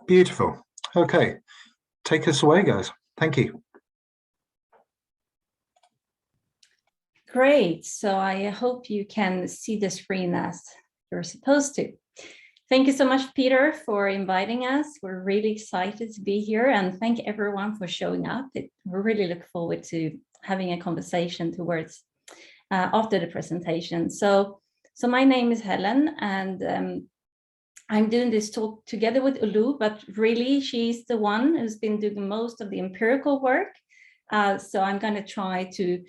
Beautiful. Okay, take us away, guys. Thank you. Great. So I hope you can see the screen as you're supposed to. Thank you so much, Peter, for inviting us. We're really excited to be here, and thank everyone for showing up. We really look forward to having a conversation towards after the presentation. So my name is Helen, and I'm doing this talk together with Olu, but really she's the one who's been doing most of the empirical work. So I'm going to try to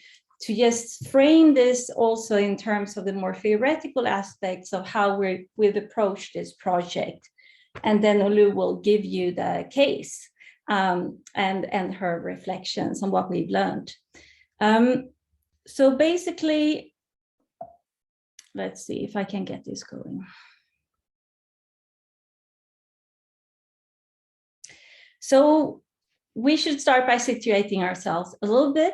just frame this also in terms of the more theoretical aspects of how we've approached this project. And then Olu will give you the case and her reflections on what we've learned. So basically, let's see if I can get this going. So we should start by situating ourselves a little bit.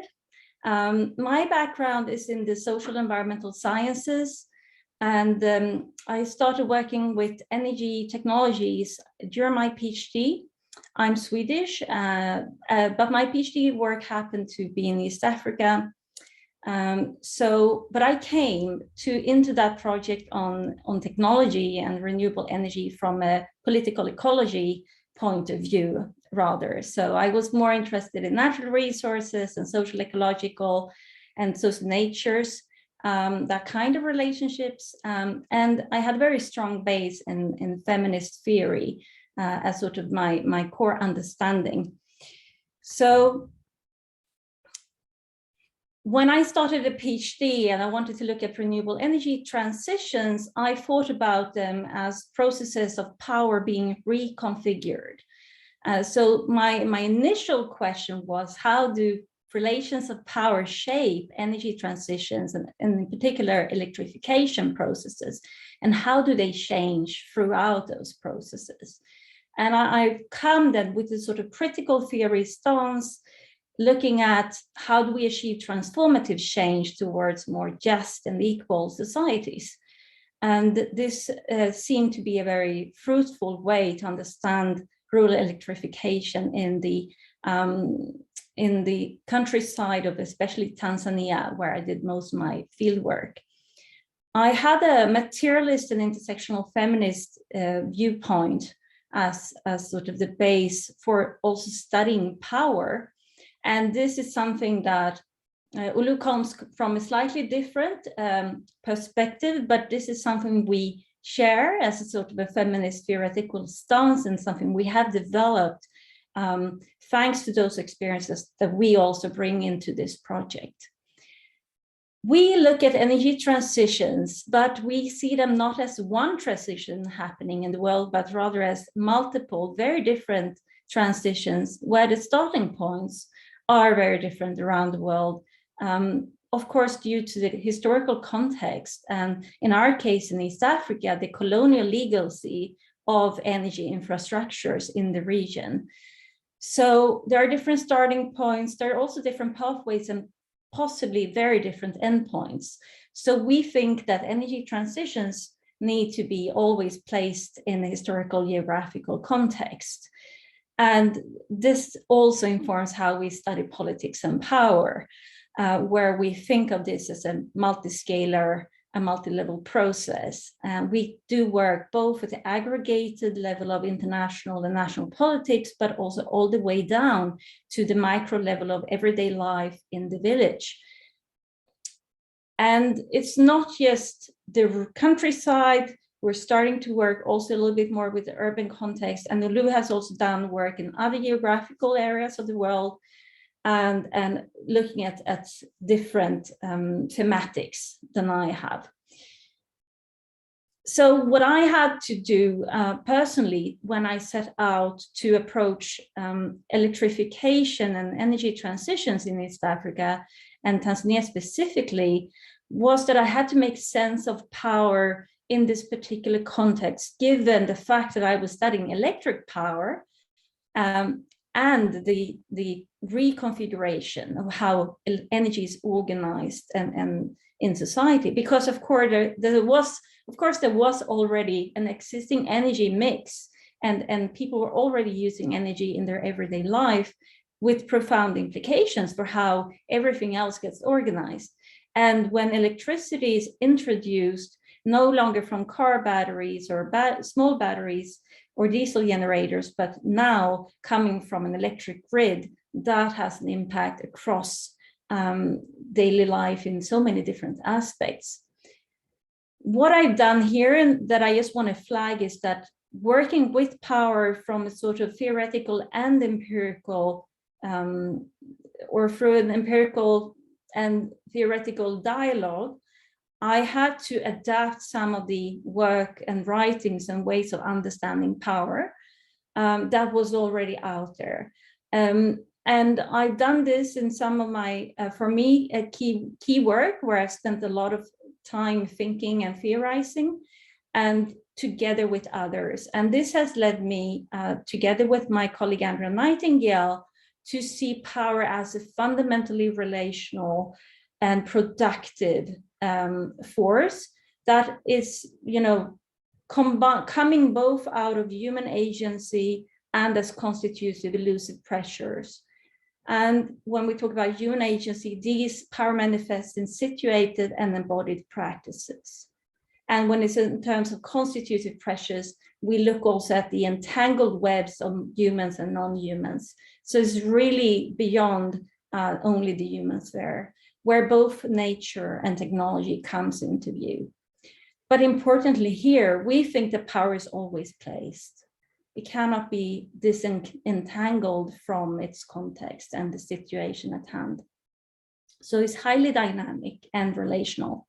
My background is in the social environmental sciences, and I started working with energy technologies during my PhD. I'm Swedish, but my PhD work happened to be in East Africa. But I came into that project on technology and renewable energy from a political ecology point of view, rather. So I was more interested in natural resources and social ecological and social natures, that kind of relationships. And I had a very strong base in feminist theory as sort of my core understanding. So when I started a PhD and I wanted to look at renewable energy transitions, I thought about them as processes of power being reconfigured. So my initial question was, how do relations of power shape energy transitions and in particular electrification processes, and how do they change throughout those processes? And I've come then with a sort of critical theory stance, looking at how do we achieve transformative change towards more just and equal societies. And this seemed to be a very fruitful way to understand rural electrification in the countryside of especially Tanzania, where I did most of my field work. I had a materialist and intersectional feminist viewpoint as sort of the base for also studying power. And this is something that Olu comes from a slightly different perspective, but this is something we share as a sort of a feminist theoretical stance and something we have developed thanks to those experiences that we also bring into this project. We look at energy transitions, but we see them not as one transition happening in the world, but rather as multiple, very different transitions where the starting points are very different around the world, of course, due to the historical context, and in our case in East Africa, the colonial legacy of energy infrastructures in the region. So there are different starting points. There are also different pathways and possibly very different endpoints. So we think that energy transitions need to be always placed in a historical geographical context. And this also informs how we study politics and power, where we think of this as a multi-scalar, a multi-level process. We do work both at the aggregated level of international and national politics, but also all the way down to the micro level of everyday life in the village. And it's not just the countryside. We're starting to work also a little bit more with the urban context, and Olu has also done work in other geographical areas of the world and looking at different thematics than I have. So what I had to do personally when I set out to approach electrification and energy transitions in East Africa and Tanzania specifically was that I had to make sense of power in this particular context, given the fact that I was studying electric power and the reconfiguration of how energy is organized and in society. Because of course there was already an existing energy mix and people were already using energy in their everyday life with profound implications for how everything else gets organized. And when electricity is introduced, no longer from car batteries or small batteries or diesel generators, but now coming from an electric grid, that has an impact across daily life in so many different aspects. What I've done here, and that I just want to flag, is that working with power from a sort of theoretical and empirical, or through an empirical and theoretical dialogue, I had to adapt some of the work and writings and ways of understanding power that was already out there. And I've done this in some of my, for me, a key work where I've spent a lot of time thinking and theorizing, and together with others. And this has led me, together with my colleague Andrea Nightingale, to see power as a fundamentally relational and productive force that is, coming both out of human agency and as constitutive elusive pressures. And when we talk about human agency, these power manifest in situated and embodied practices. And when it's in terms of constitutive pressures, we look also at the entangled webs of humans and non-humans. So it's really beyond only the human sphere, where both nature and technology comes into view. But importantly here, we think that power is always placed. It cannot be disentangled from its context and the situation at hand. So it's highly dynamic and relational.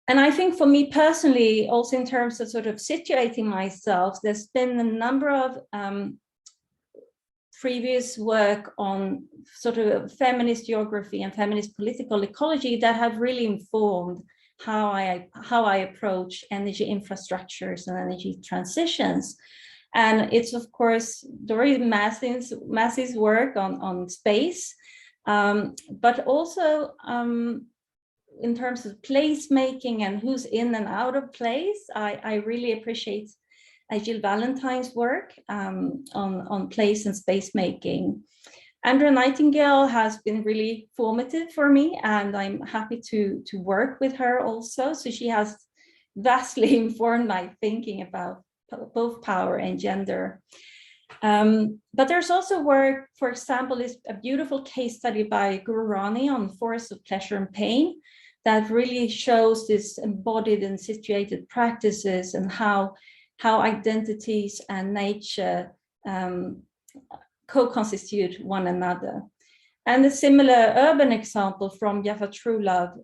And I think for me personally, also in terms of sort of situating myself, there's been a number of previous work on sort of feminist geography and feminist political ecology that have really informed how I approach energy infrastructures and energy transitions. And it's, of course, Dori Massey's work on space, but also in terms of placemaking and who's in and out of place. I really appreciate Jill Valentine's work on place and space making. Andrea Nightingale has been really formative for me, and I'm happy to work with her also. So she has vastly informed my thinking about both power and gender. But there's also work, for example, is a beautiful case study by Guru Rani on forests of pleasure and pain that really shows this embodied and situated practices and how identities and nature co-constitute one another. And a similar urban example from Jaffa Truelove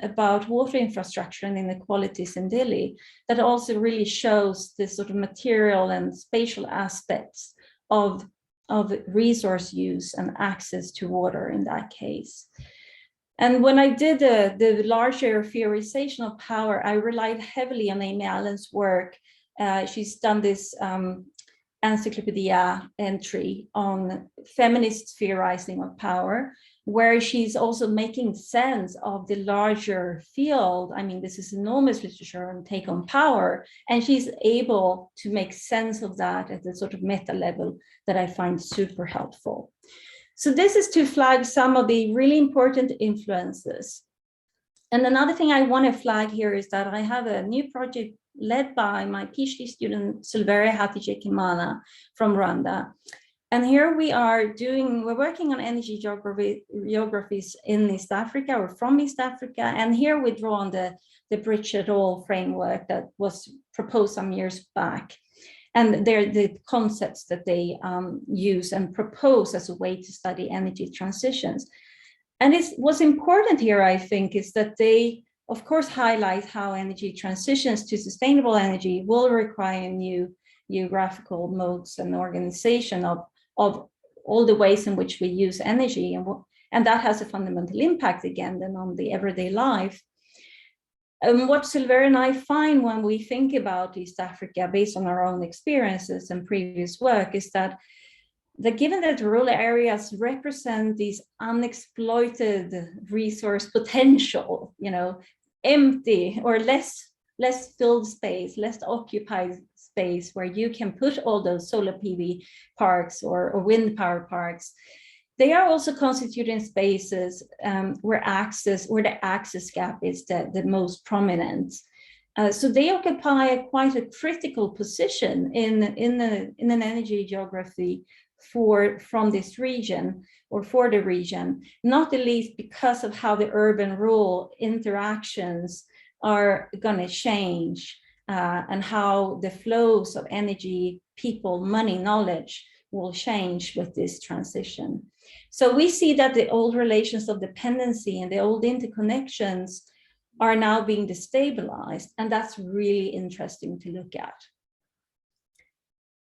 about water infrastructure and inequalities in Delhi that also really shows this sort of material and spatial aspects of resource use and access to water in that case. And when I did the larger theorization of power, I relied heavily on Amy Allen's work. She's done this encyclopedia entry on feminist theorizing of power, where she's also making sense of the larger field. I mean, this is enormous literature on take on power, and she's able to make sense of that at the sort of meta level that I find super helpful. So this is to flag some of the really important influences. And another thing I want to flag here is that I have a new project led by my PhD student, Silveria Hatije-Kimana from Rwanda. And here we're working on energy geographies in East Africa or from East Africa. And here we draw on the Bridge et al. Framework that was proposed some years back. And they're the concepts that they use and propose as a way to study energy transitions. And what's important here, I think, is that they, of course, highlight how energy transitions to sustainable energy will require new geographical modes and organization of all the ways in which we use energy. And that has a fundamental impact, again, then on the everyday life. What Silveria and I find when we think about East Africa, based on our own experiences and previous work, is that given that rural areas represent these unexploited resource potential, empty or less less filled space, less occupied space where you can put all those solar PV parks or wind power parks. They are also constituting spaces where the access gap is the most prominent. So they occupy quite a critical position in an energy geography from this region or for the region, not the least because of how the urban-rural interactions are going to change and how the flows of energy, people, money, knowledge will change with this transition. So we see that the old relations of dependency and the old interconnections are now being destabilized, and that's really interesting to look at.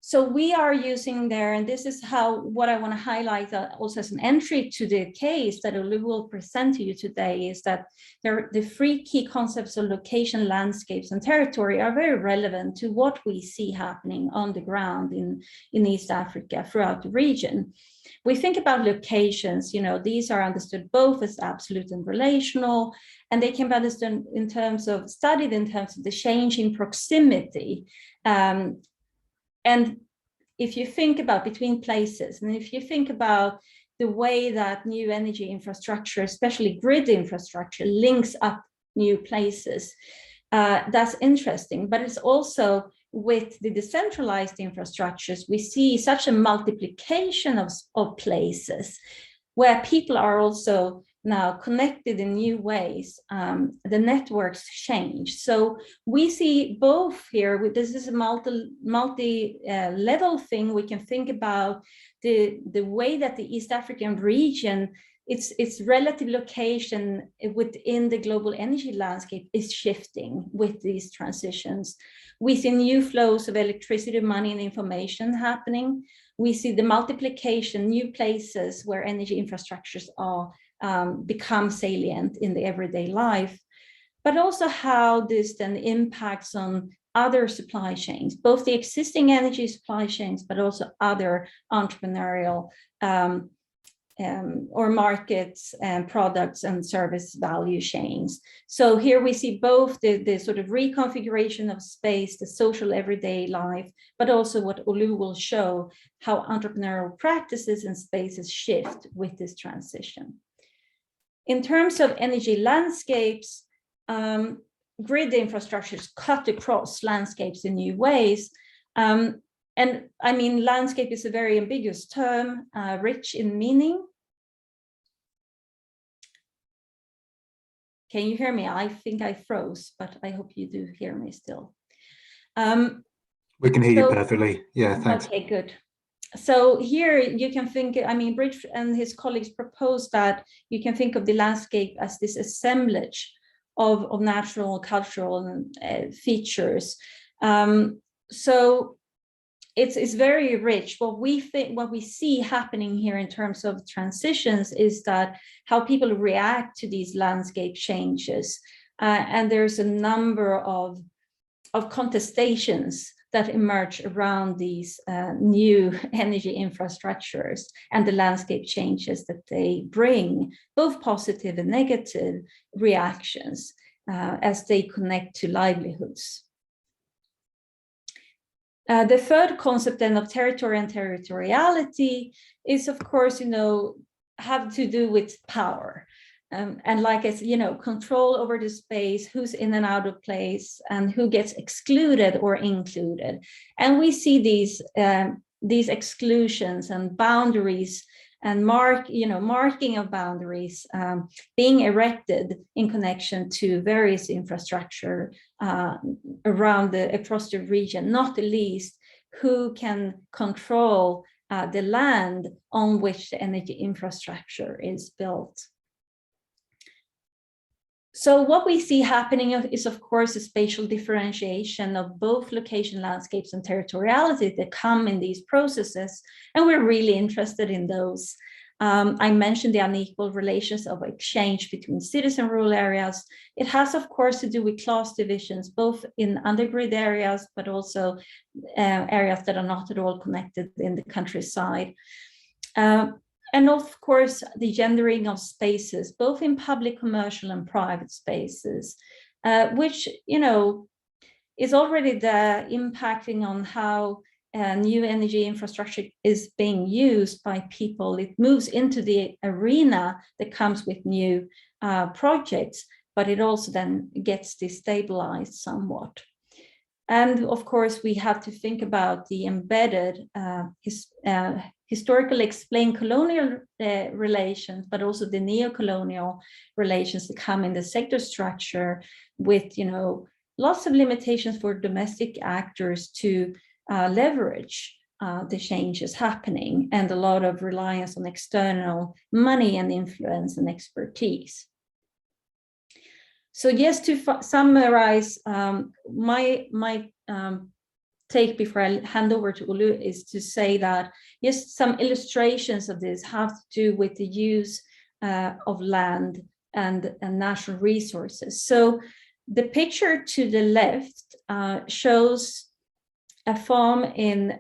So we are using there, and this is what I want to highlight also as an entry to the case that Olu will present to you today, is that the three key concepts of location, landscapes, and territory are very relevant to what we see happening on the ground in East Africa throughout the region. We think about locations, these are understood both as absolute and relational, and they can be understood studied in terms of the change in proximity. And if you think about between places, and if you think about the way that new energy infrastructure, especially grid infrastructure, links up new places, that's interesting. But it's also with the decentralized infrastructures, we see such a multiplication of places where people are also now connected in new ways. The networks change. So we see both here. This is a multi-level thing. We can think about the way that the East African region, its relative location within the global energy landscape is shifting with these transitions. We see new flows of electricity, money, and information happening. We see the multiplication, new places where energy infrastructures are become salient in the everyday life, but also how this then impacts on other supply chains, both the existing energy supply chains, but also other entrepreneurial or markets and products and service value chains. So here we see both the sort of reconfiguration of space, the social everyday life, but also what Olu will show, how entrepreneurial practices and spaces shift with this transition. In terms of energy landscapes, grid infrastructures cut across landscapes in new ways. And I mean, landscape is a very ambiguous term, rich in meaning. Can you hear me? I think I froze, but I hope you do hear me still. We can hear you perfectly. Yeah, thanks. Okay, good. So here you can think, I mean, Bridge and his colleagues proposed that you can think of the landscape as this assemblage of natural, cultural features. So it's very rich. What we see happening here in terms of transitions is that how people react to these landscape changes. And there's a number of contestations that emerge around these new energy infrastructures and the landscape changes that they bring, both positive and negative reactions as they connect to livelihoods. The third concept then of territory and territoriality is, of course, have to do with power. And like it's, control over the space, who's in and out of place, and who gets excluded or included. And we see these exclusions and boundaries and marking of boundaries being erected in connection to various infrastructure across the region, not the least who can control the land on which the energy infrastructure is built. So what we see happening is, of course, a spatial differentiation of both location, landscapes, and territoriality that come in these processes, and we're really interested in those. I mentioned the unequal relations of exchange between cities and rural areas. It has, of course, to do with class divisions, both in undergrid areas, but also areas that are not at all connected in the countryside. And of course, the gendering of spaces, both in public, commercial, and private spaces, which, is already there, impacting on how new energy infrastructure is being used by people. It moves into the arena that comes with new projects, but it also then gets destabilized somewhat. And of course, we have to think about the embedded historically explained colonial relations, but also the neo-colonial relations that come in the sector structure with, lots of limitations for domestic actors to leverage the changes happening, and a lot of reliance on external money and influence and expertise. So just to summarize, my take before I hand over to Olu is to say that, yes, some illustrations of this have to do with the use of land and natural resources. So the picture to the left shows a farm in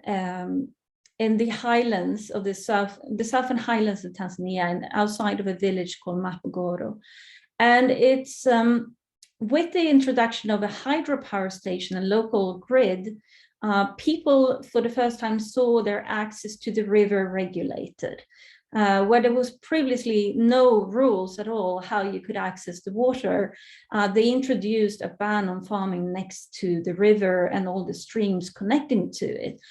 the highlands of the southern highlands of Tanzania, and outside of a village called Mapogoro. And it's with the introduction of a hydropower station, a local grid, people for the first time saw their access to the river regulated, where there was previously no rules at all how you could access the water. They introduced a ban on farming next to the river and all the streams connecting to it.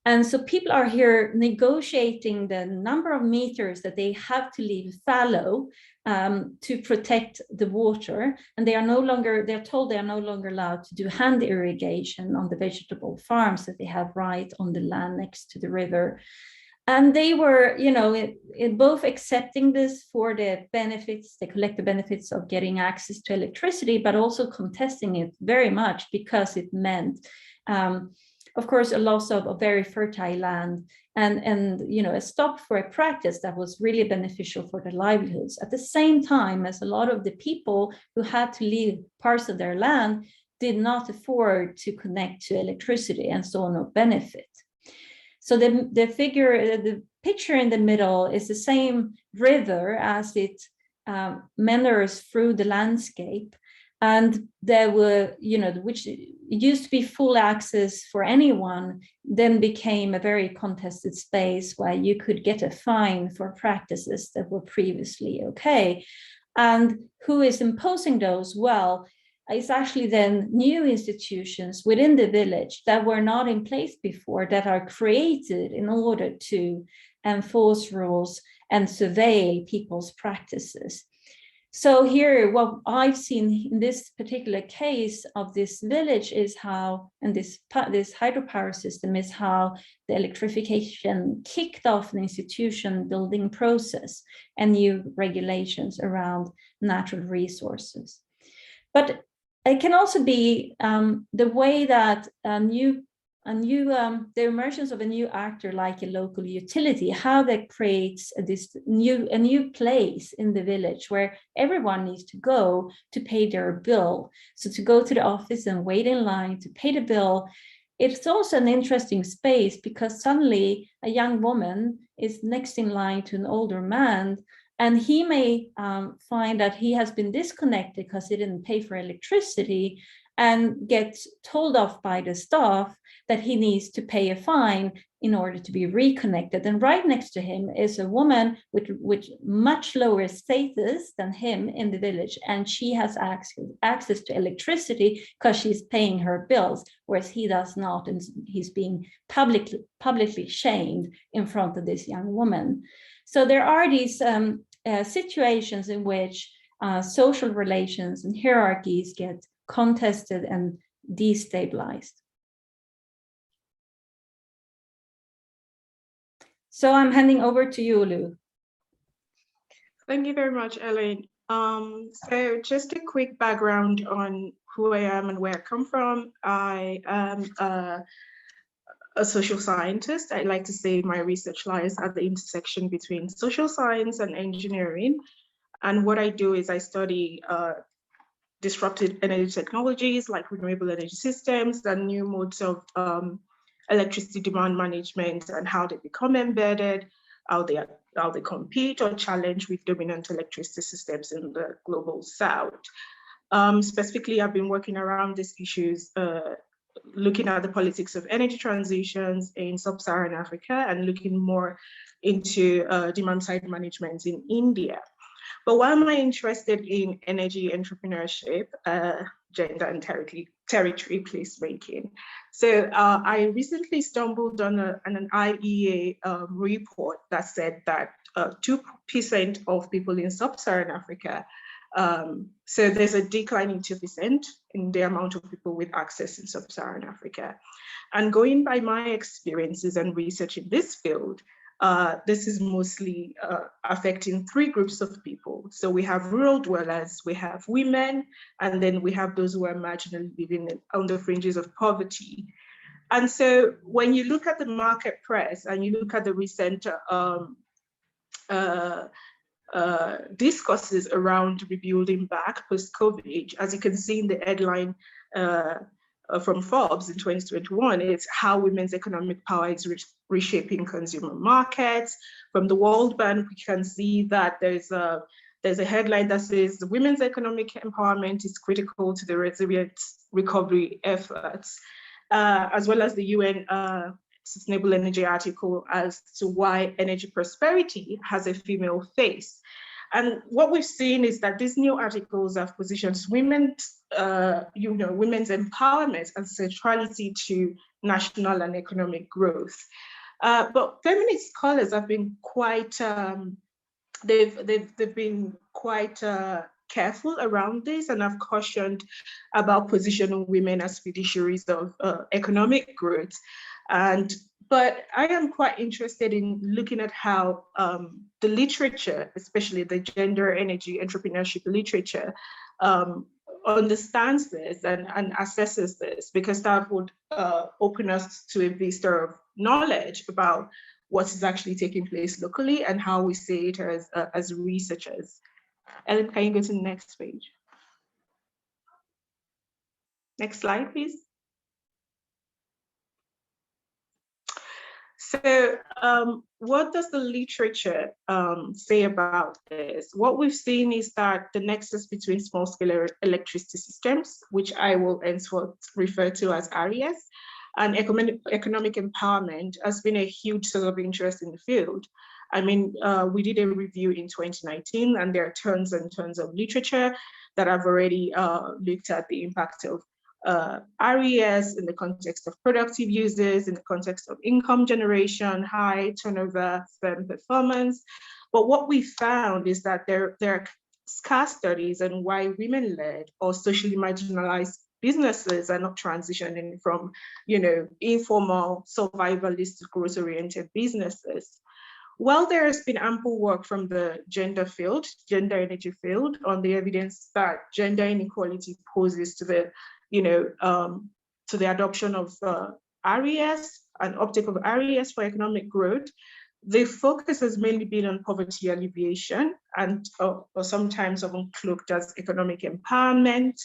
And so people are here negotiating the number of meters that they have to leave fallow to protect the water. And they're told they are no longer allowed to do hand irrigation on the vegetable farms that they have right on the land next to the river. And they were, in both accepting this for the benefits, the collective benefits of getting access to electricity, but also contesting it very much because it meant, of course, a loss of a very fertile land and a stop for a practice that was really beneficial for their livelihoods. At the same time as a lot of the people who had to leave parts of their land did not afford to connect to electricity and saw no benefit. So the picture in the middle is the same river as it meanders through the landscape. And there were, which used to be full access for anyone, then became a very contested space where you could get a fine for practices that were previously okay. And who is imposing those? Well, it's actually then new institutions within the village that were not in place before that are created in order to enforce rules and survey people's practices. So here, what I've seen in this particular case of this village is how, and this hydropower system is how the electrification kicked off an institution building process and new regulations around natural resources. But it can also be the way that the emergence of a new actor like a local utility, how that creates a new place in the village where everyone needs to go to pay their bill. So to go to the office and wait in line to pay the bill, it's also an interesting space because suddenly a young woman is next in line to an older man, and he may find that he has been disconnected because he didn't pay for electricity, and gets told off by the staff that he needs to pay a fine in order to be reconnected. And right next to him is a woman with much lower status than him in the village, and she has access to electricity because she's paying her bills, whereas he does not, and he's being publicly shamed in front of this young woman. So there are these situations in which social relations and hierarchies get contested and destabilized. So I'm handing over to you, Olu. Thank you very much, Helene. So just a quick background on who I am and where I come from. I am a social scientist. I like to say my research lies at the intersection between social science and engineering. And what I do is I study disrupted energy technologies like renewable energy systems and new modes of electricity demand management and how they become embedded, how they compete or challenge with dominant electricity systems in the global south. Specifically, I've been working around these issues looking at the politics of energy transitions in sub-Saharan Africa and looking more into demand-side management in India. But why am I interested in energy entrepreneurship, gender and territory placemaking? So I recently stumbled on an IEA report that said that 2% of people in sub-Saharan Africa, so there's a decline in 2% in the amount of people with access in sub-Saharan Africa. And going by my experiences and research in this field, this is mostly affecting 3 groups of people. So we have rural dwellers, we have women, and then we have those who are marginally living on the fringes of poverty. And so when you look at the market press and you look at the recent discourses around rebuilding back post-COVID, as you can see in the headline from Forbes in 2021, it's how women's economic power is reshaping consumer markets. From the World Bank, we can see that there's a headline that says women's economic empowerment is critical to the resilient recovery efforts, as well as the UN Sustainable Energy article as to why energy prosperity has a female face. And what we've seen is that these new articles have positioned women's empowerment and centrality to national and economic growth. But feminist scholars have been quite, they've been quite careful around this and have cautioned about positioning women as fiduciaries of economic growth. But I am quite interested in looking at how the literature, especially the gender energy entrepreneurship literature, understands this and assesses this, because that would open us to a vista of knowledge about what is actually taking place locally and how we see it as researchers. Ellen, can you go to the next page? Next slide, please. So what does the literature say about this? What we've seen is that the nexus between small-scale electricity systems, which I will henceforth refer to as ARIES, and economic empowerment has been a huge source of interest in the field. I mean, we did a review in 2019, and there are tons and tons of literature that have already looked at the impact of RES in the context of productive uses, in the context of income generation, high turnover, firm performance. But what we found is that there are scarce studies on why women-led or socially marginalized businesses are not transitioning from, informal, survivalist, growth-oriented businesses. While there has been ample work from the gender energy field, on the evidence that gender inequality poses to the to the adoption of RES and uptake of RES for economic growth, the focus has mainly been on poverty alleviation and or sometimes often cloaked as economic empowerment.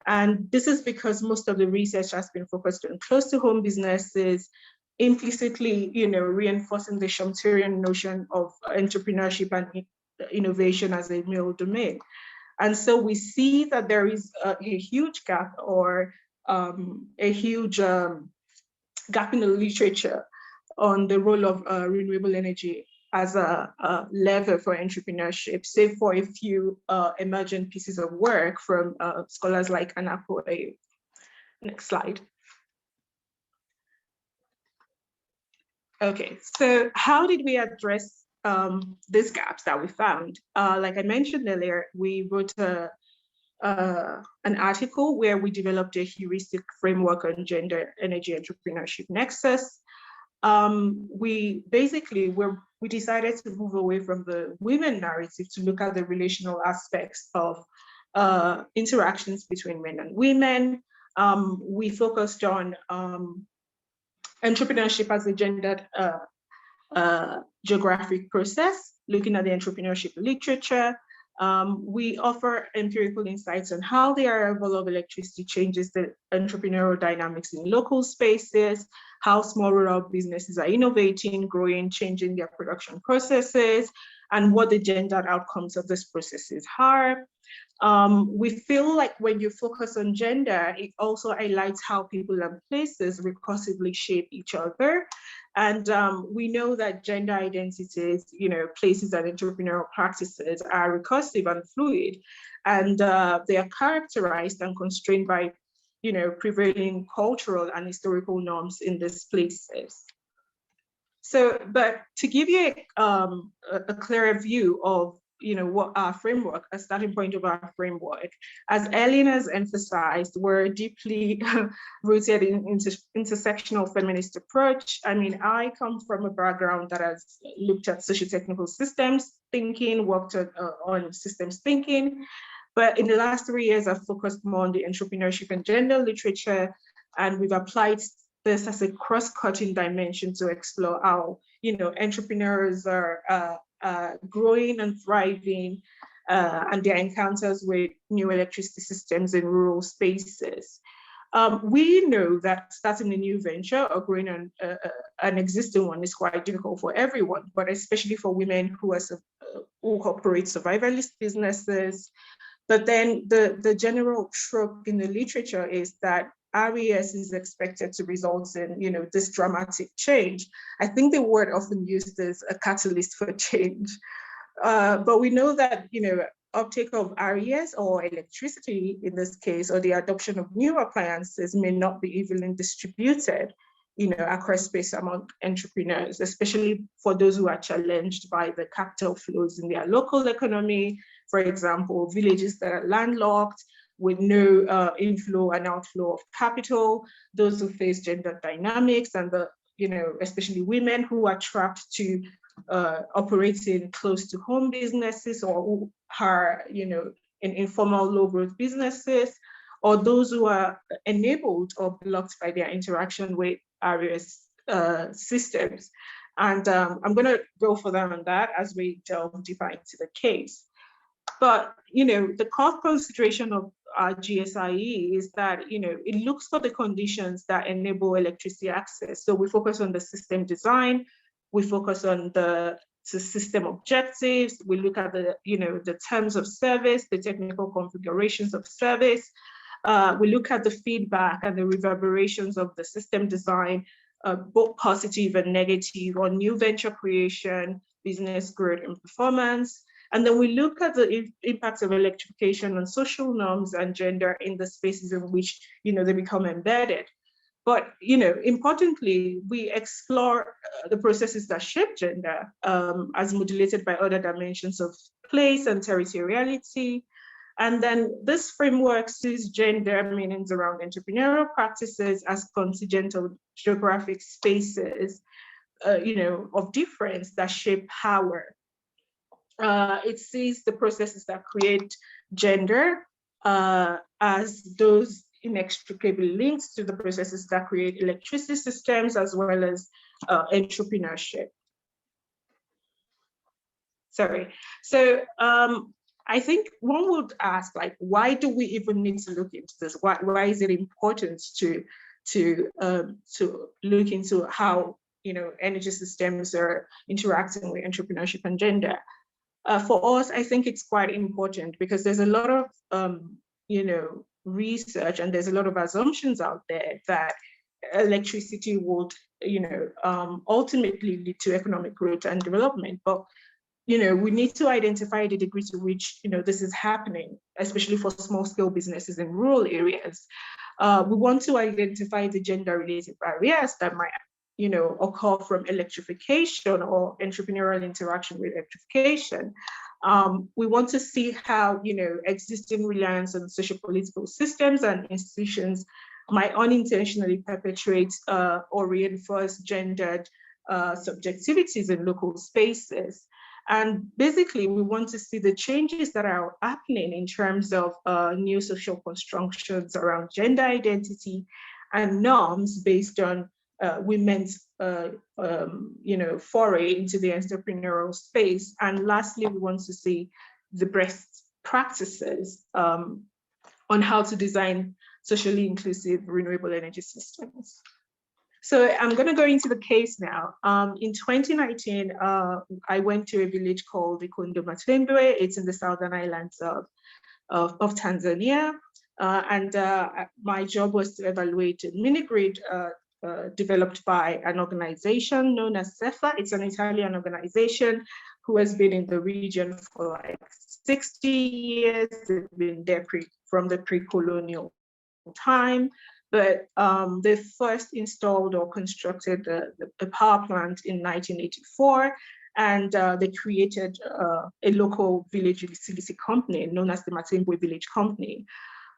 And this is because most of the research has been focused on close-to-home businesses, implicitly, reinforcing the Chomskyrian notion of entrepreneurship and innovation as a male domain. And so we see that there is a huge gap or a huge gap in the literature on the role of renewable energy as a lever for entrepreneurship, save for a few emergent pieces of work from scholars like Anapo. Next slide. Okay, so how did we address these gaps that we found? Like I mentioned earlier, we wrote an article where we developed a heuristic framework on gender energy entrepreneurship nexus. We decided to move away from the women narrative to look at the relational aspects of interactions between men and women. We focused on entrepreneurship as a gendered geographic process, looking at the entrepreneurship literature. We offer empirical insights on how the arrival of electricity changes the entrepreneurial dynamics in local spaces, how small rural businesses are innovating, growing, changing their production processes, and what the gendered outcomes of this processes are. We feel like when you focus on gender, it also highlights how people and places recursively shape each other. And we know that gender identities, places and entrepreneurial practices are recursive and fluid, and they are characterized and constrained by, prevailing cultural and historical norms in these places. So, but to give you a clearer view of what our framework, a starting point of our framework, as Helene has emphasized, we're deeply rooted in intersectional feminist approach. I mean, I come from a background that has looked at socio-technical systems thinking, worked on systems thinking. But in the last 3 years, I've focused more on the entrepreneurship and gender literature, and we've applied this as a cross-cutting dimension to explore how, entrepreneurs are growing and thriving, and their encounters with new electricity systems in rural spaces. We know that starting a new venture or growing an existing one is quite difficult for everyone, but especially for women who operate survivalist businesses. But then the general trope in the literature is that RES is expected to result in, this dramatic change. I think the word often used is a catalyst for change. But we know that, uptake of RES or electricity in this case, or the adoption of new appliances may not be evenly distributed, across space among entrepreneurs, especially for those who are challenged by the capital flows in their local economy. For example, villages that are landlocked with no inflow and outflow of capital, those who face gender dynamics, and especially women who are trapped to operating close to home businesses, or who are, in informal low growth businesses, or those who are enabled or blocked by their interaction with various systems. And I'm going to go further on that as we delve deeper into the case. But, the core consideration of our GSIE is that, it looks for the conditions that enable electricity access. So we focus on the system design, we focus on the system objectives, we look at the terms of service, the technical configurations of service, we look at the feedback and the reverberations of the system design, both positive and negative, on new venture creation, business growth and performance. And then we look at the impact of electrification on social norms and gender in the spaces in which, they become embedded. But, importantly, we explore the processes that shape gender as modulated by other dimensions of place and territoriality. And then this framework sees gender meanings around entrepreneurial practices as contingent of geographic spaces, of difference that shape power. It sees the processes that create gender as those inextricably linked to the processes that create electricity systems, as well as entrepreneurship. Sorry. So I think one would ask, why do we even need to look into this? Why is it important to look into how energy systems are interacting with entrepreneurship and gender? For us, I think it's quite important because there's a lot of research, and there's a lot of assumptions out there that electricity would ultimately lead to economic growth and development. But we need to identify the degree to which this is happening, especially for small scale businesses in rural areas. We want to identify the gender related barriers that might occur from electrification or entrepreneurial interaction with electrification. We want to see how, existing reliance on socio-political systems and institutions might unintentionally perpetuate or reinforce gendered subjectivities in local spaces. And basically, we want to see the changes that are happening in terms of new social constructions around gender identity and norms based on women's foray into the entrepreneurial space. And lastly, we want to see the best practices on how to design socially inclusive renewable energy systems. So I'm going to go into the case now. In 2019, I went to a village called Ikondo Matembwe. It's in the southern islands of Tanzania. And my job was to evaluate a mini-grid developed by an organization known as CEFA. It's an Italian organization who has been in the region for like 60 years. They've been there from the pre-colonial time. But they first installed or constructed a power plant in 1984, and they created a local village utility company known as the Matembwe Village Company.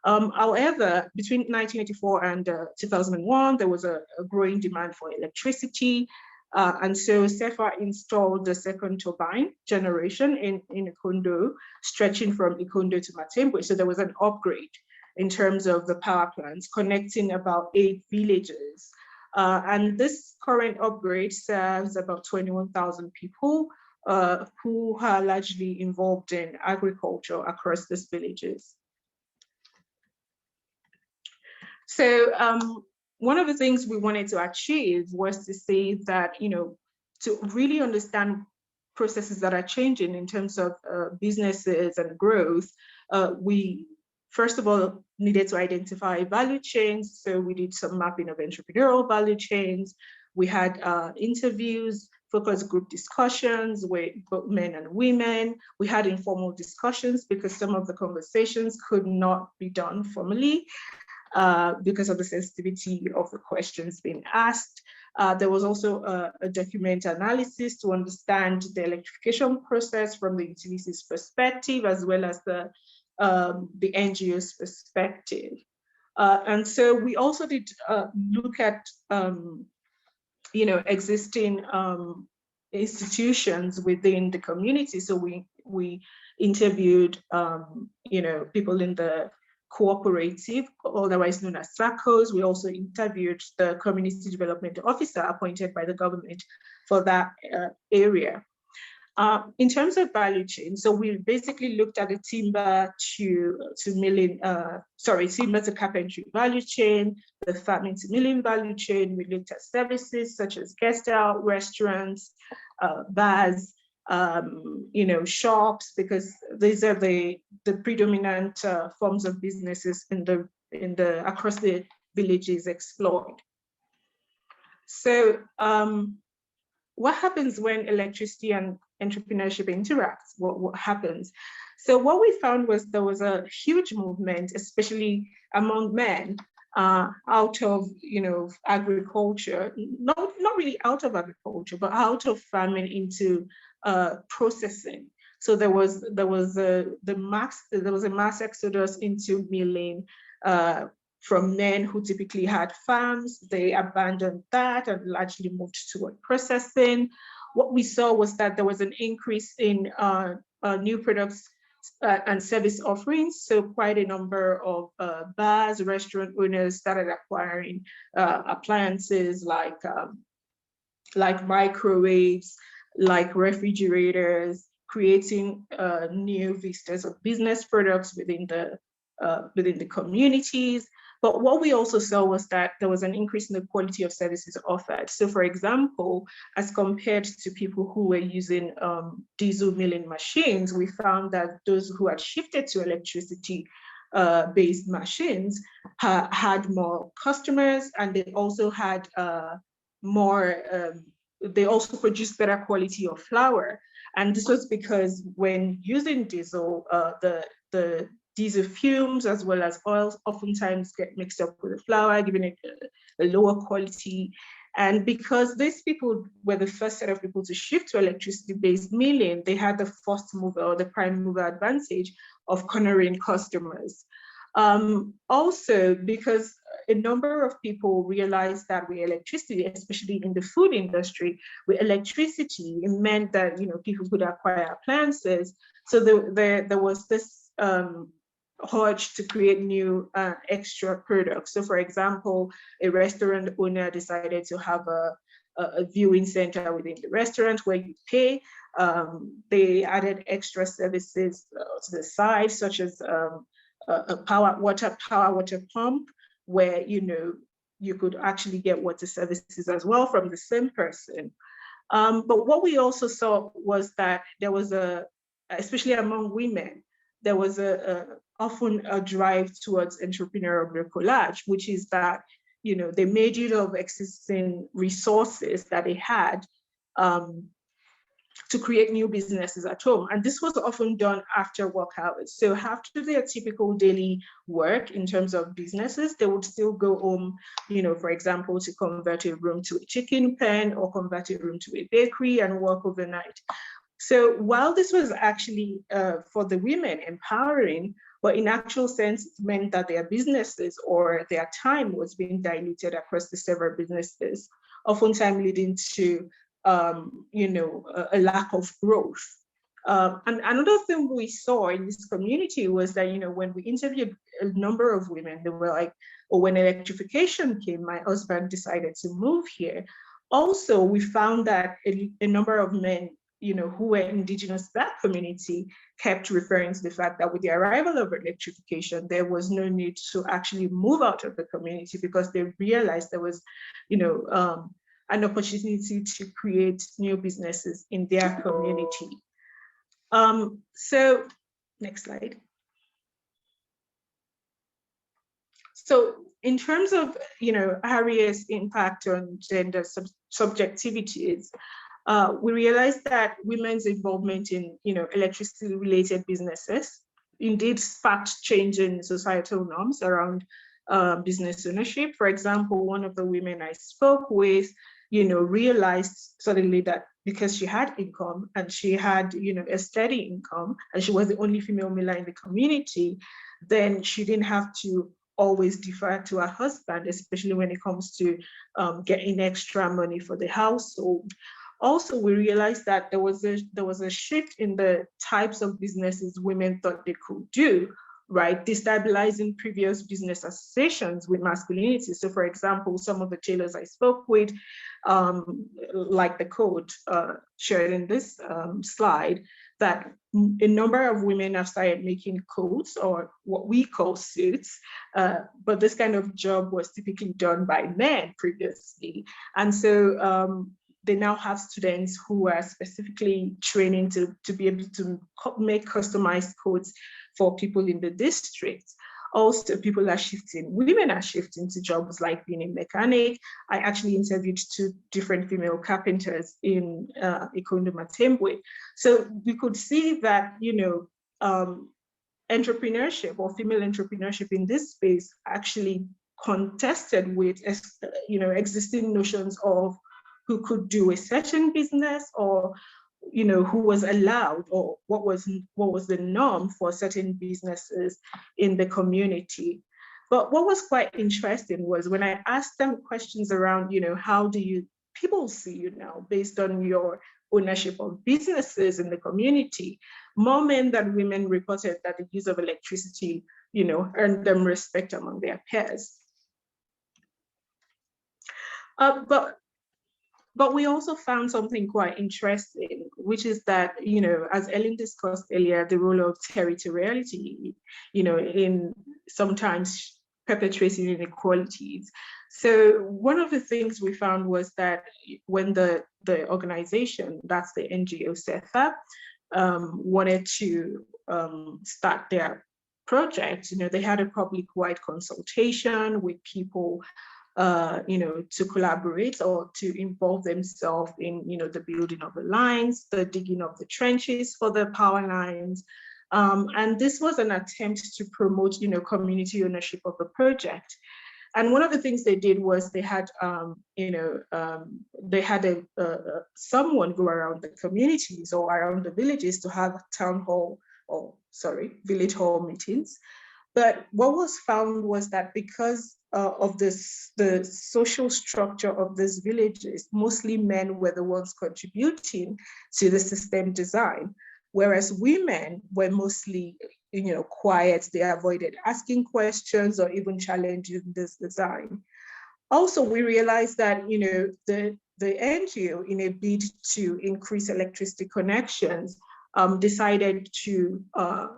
However, between 1984 and 2001, there was a growing demand for electricity, and so CEFA installed the second turbine generation in Ikondo, stretching from Ikondo to Matembwe. So there was an upgrade in terms of the power plants, connecting about 8 villages. And this current upgrade serves about 21,000 people who are largely involved in agriculture across these villages. So one of the things we wanted to achieve was to say that, to really understand processes that are changing in terms of businesses and growth, we first of all needed to identify value chains. So we did some mapping of entrepreneurial value chains. We had interviews, focus group discussions with both men and women. We had informal discussions because some of the conversations could not be done formally because of the sensitivity of the questions being asked. There was also a document analysis to understand the electrification process from the utilities perspective, as well as the NGO's perspective. And so we also did look at, existing institutions within the community. So we interviewed, people in the cooperative, otherwise known as SACCOs. We also interviewed the community development officer appointed by the government for that area. In terms of value chain, so we basically looked at the timber to milling, timber to carpentry value chain, the farming to milling value chain. We looked at services such as guest out, restaurants, bars, shops, because these are the predominant forms of businesses across the villages explored. So what happens when electricity and entrepreneurship interacts? What happens? So what we found was there was a huge movement, especially among men, out of agriculture, not really out of agriculture, but out of farming into processing. So there was a mass exodus into milling from men who typically had farms. They abandoned that and largely moved toward processing. What we saw was that there was an increase in new products and service offerings. So quite a number of bars, restaurant owners started acquiring appliances like microwaves, like refrigerators, creating new vistas of business products within the communities. But what we also saw was that there was an increase in the quality of services offered. So for example, as compared to people who were using diesel milling machines, we found that those who had shifted to electricity based machines had more customers, and they also had they also produced better quality of flour. And this was because when using diesel, the diesel fumes as well as oils oftentimes get mixed up with the flour, giving it a lower quality. And because these people were the first set of people to shift to electricity-based milling, they had the first mover or the prime mover advantage of cornering customers. Also, because a number of people realized that with electricity, especially in the food industry, with electricity, it meant that people could acquire appliances. So there was this urge to create new extra products. So for example, a restaurant owner decided to have a viewing center within the restaurant where you pay. They added extra services to the side, such as a power water pump, where you could actually get water services as well from the same person. But what we also saw was that there was especially among women, there was often a drive towards entrepreneurial bricolage, which is that, they made use of existing resources that they had to create new businesses at home. And this was often done after work hours. So after their typical daily work in terms of businesses, they would still go home, for example, to convert a room to a chicken pen or convert a room to a bakery and work overnight. So while this was actually for the women empowering, but in actual sense, it meant that their businesses or their time was being diluted across the several businesses, oftentimes leading to a lack of growth. And another thing we saw in this community was that, when we interviewed a number of women, they were like, oh, when electrification came, my husband decided to move here. Also, we found that a number of men, who were indigenous to that community kept referring to the fact that with the arrival of electrification, there was no need to actually move out of the community because they realized there was, an opportunity to create new businesses in their community. So next slide. So in terms of, Harriet's impact on gender subjectivities, we realized that women's involvement in, electricity-related businesses indeed sparked change in societal norms around business ownership. For example, one of the women I spoke with, realized suddenly that because she had income and she had, a steady income, and she was the only female miller in the community, then she didn't have to always defer to her husband, especially when it comes to getting extra money for the household. Also, we realized that there was a shift in the types of businesses women thought they could do, right? Destabilizing previous business associations with masculinity. So for example, some of the tailors I spoke with, like the code shared in this slide, that a number of women have started making coats or what we call suits, but this kind of job was typically done by men previously. And so they now have students who are specifically training to be able to make customized coats for people in the district. Also, women are shifting to jobs like being a mechanic. I actually interviewed 2 different female carpenters in Ikondo Matembwe. So we could see that, entrepreneurship or female entrepreneurship in this space actually contested with, existing notions of who could do a certain business or, who was allowed or what was the norm for certain businesses in the community. But what was quite interesting was when I asked them questions around, how do people see you now based on your ownership of businesses in the community, more men than women reported that the use of electricity, earned them respect among their peers. But we also found something quite interesting, which is that, as Ellen discussed earlier, the role of territoriality, in sometimes perpetuating inequalities. So one of the things we found was that when the organization, that's the NGO SEFA, wanted to start their project, they had a public-wide consultation with people to collaborate or to involve themselves in, the building of the lines, the digging of the trenches for the power lines. And this was an attempt to promote, community ownership of the project. And one of the things they did was they had, someone go around the communities or around the villages to have village hall meetings. But what was found was that because of the social structure of these villages, mostly men were the ones contributing to the system design, whereas women were mostly, quiet. They avoided asking questions or even challenging this design. Also, we realized that, the NGO, in a bid to increase electricity connections, decided to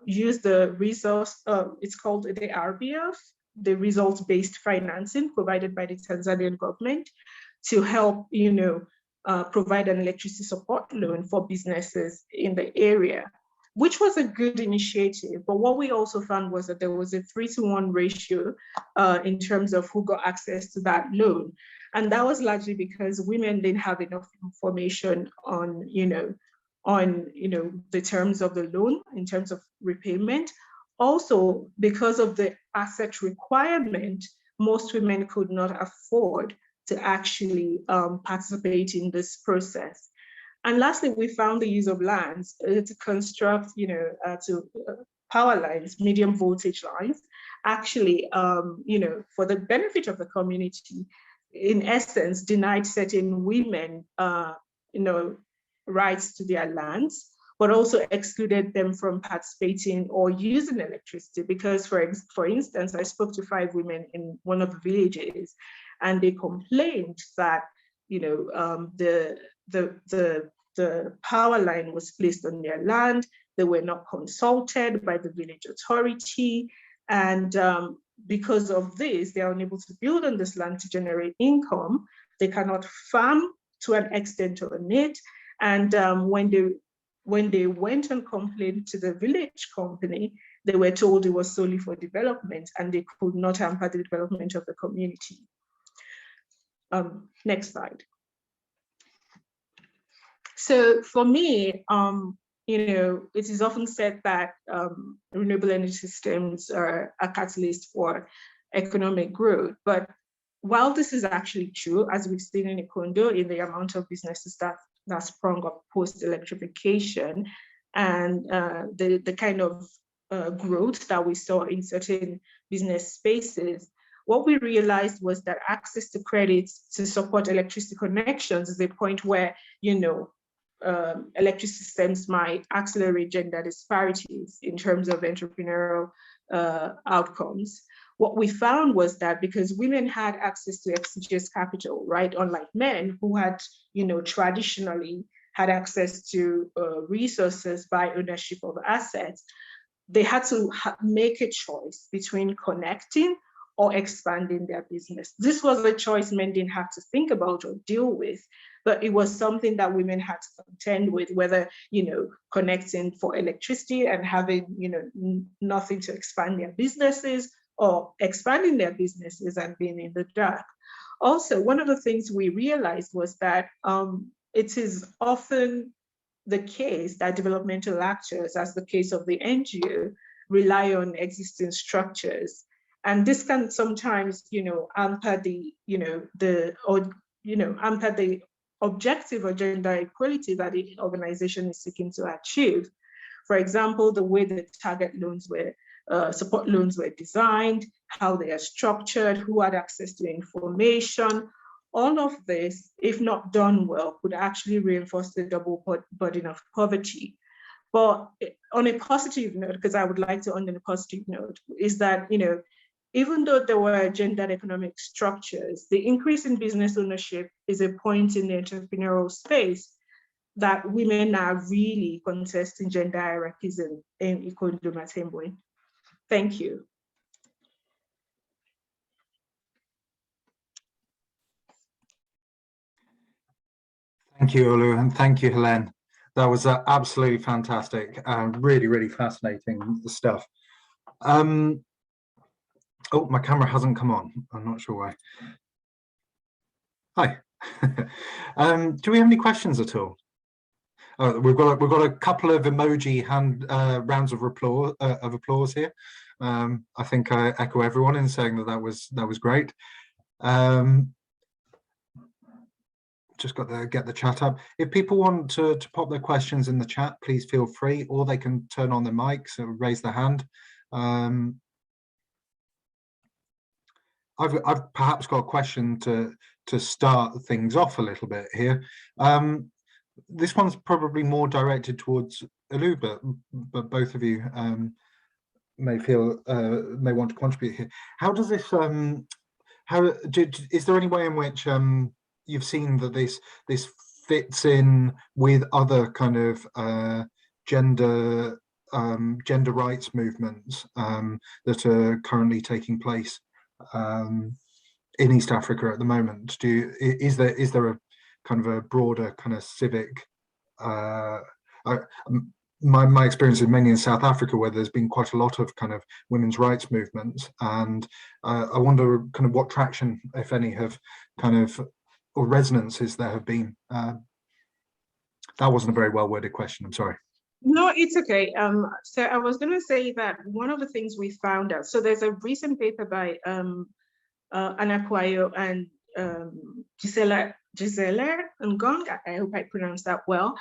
use the resource, it's called the RBF, the results-based financing provided by the Tanzanian government to help, provide an electricity support loan for businesses in the area, which was a good initiative. But what we also found was that there was a 3-to-1 ratio in terms of who got access to that loan. And that was largely because women didn't have enough information on, the terms of the loan in terms of repayment. Also, because of the asset requirement, most women could not afford to actually participate in this process. And lastly, we found the use of lands to construct, power lines, medium voltage lines, actually, for the benefit of the community, in essence, denied certain women, rights to their lands, but also excluded them from participating or using electricity. Because, for instance, I spoke to 5 women in one of the villages, and they complained that, the power line was placed on their land. They were not consulted by the village authority. And because of this, they are unable to build on this land to generate income. They cannot farm to an extent on it. And when they went and complained to the village company, they were told it was solely for development and they could not hamper the development of the community. Next slide. So for me, it is often said that renewable energy systems are a catalyst for economic growth. But while this is actually true, as we've seen in Ikondo, in the amount of businesses that sprung up post-electrification and the kind of growth that we saw in certain business spaces, what we realized was that access to credits to support electricity connections is a point where, electricity systems might accelerate gender disparities in terms of entrepreneurial outcomes. What we found was that because women had access to exogenous capital, right, unlike men who had, traditionally had access to resources by ownership of assets, they had to make a choice between connecting or expanding their business. This was a choice men didn't have to think about or deal with, but it was something that women had to contend with, whether, connecting for electricity and having, nothing to expand their businesses, or expanding their businesses and being in the dark. Also, one of the things we realized was that it is often the case that developmental actors, as the case of the NGO, rely on existing structures. And this can sometimes, hamper the, hamper the objective or gender equality that the organization is seeking to achieve. For example, the way the target loans were, support loans were designed, how they are structured, who had access to information. All of this, if not done well, could actually reinforce the double burden of poverty. But on a positive note, because I would like to end on a positive note, is that, even though there were gendered economic structures, the increase in business ownership is a point in the entrepreneurial space that women are really contesting gender hierarchies in Ikondo Matembwe. Thank you. Thank you, Olu, and thank you, Helene. That was absolutely fantastic. Really, really fascinating stuff. Oh, my camera hasn't come on. I'm not sure why. Hi. Do we have any questions at all? We've got a couple of emoji rounds of applause here. I think I echo everyone in saying that was great. Just got to get the chat up. If people want to pop their questions in the chat, please feel free, or they can turn on their mics or raise their hand. I've perhaps got a question to start things off a little bit here. This one's probably more directed towards Olu, but both of you may want to contribute here. How does this? Is there any way in which you've seen that this fits in with other kind of gender gender rights movements that are currently taking place in East Africa at the moment? Is there a kind of a broader kind of civic? My experience is mainly in South Africa, where there's been quite a lot of kind of women's rights movements, and I wonder kind of what traction, if any, have kind of, or resonances there have been. That wasn't a very well worded question, I'm sorry. No, it's okay. So I was going to say that one of the things we found out, so there's a recent paper by Anakwayo and Gisela Ngong, I hope I pronounced that well.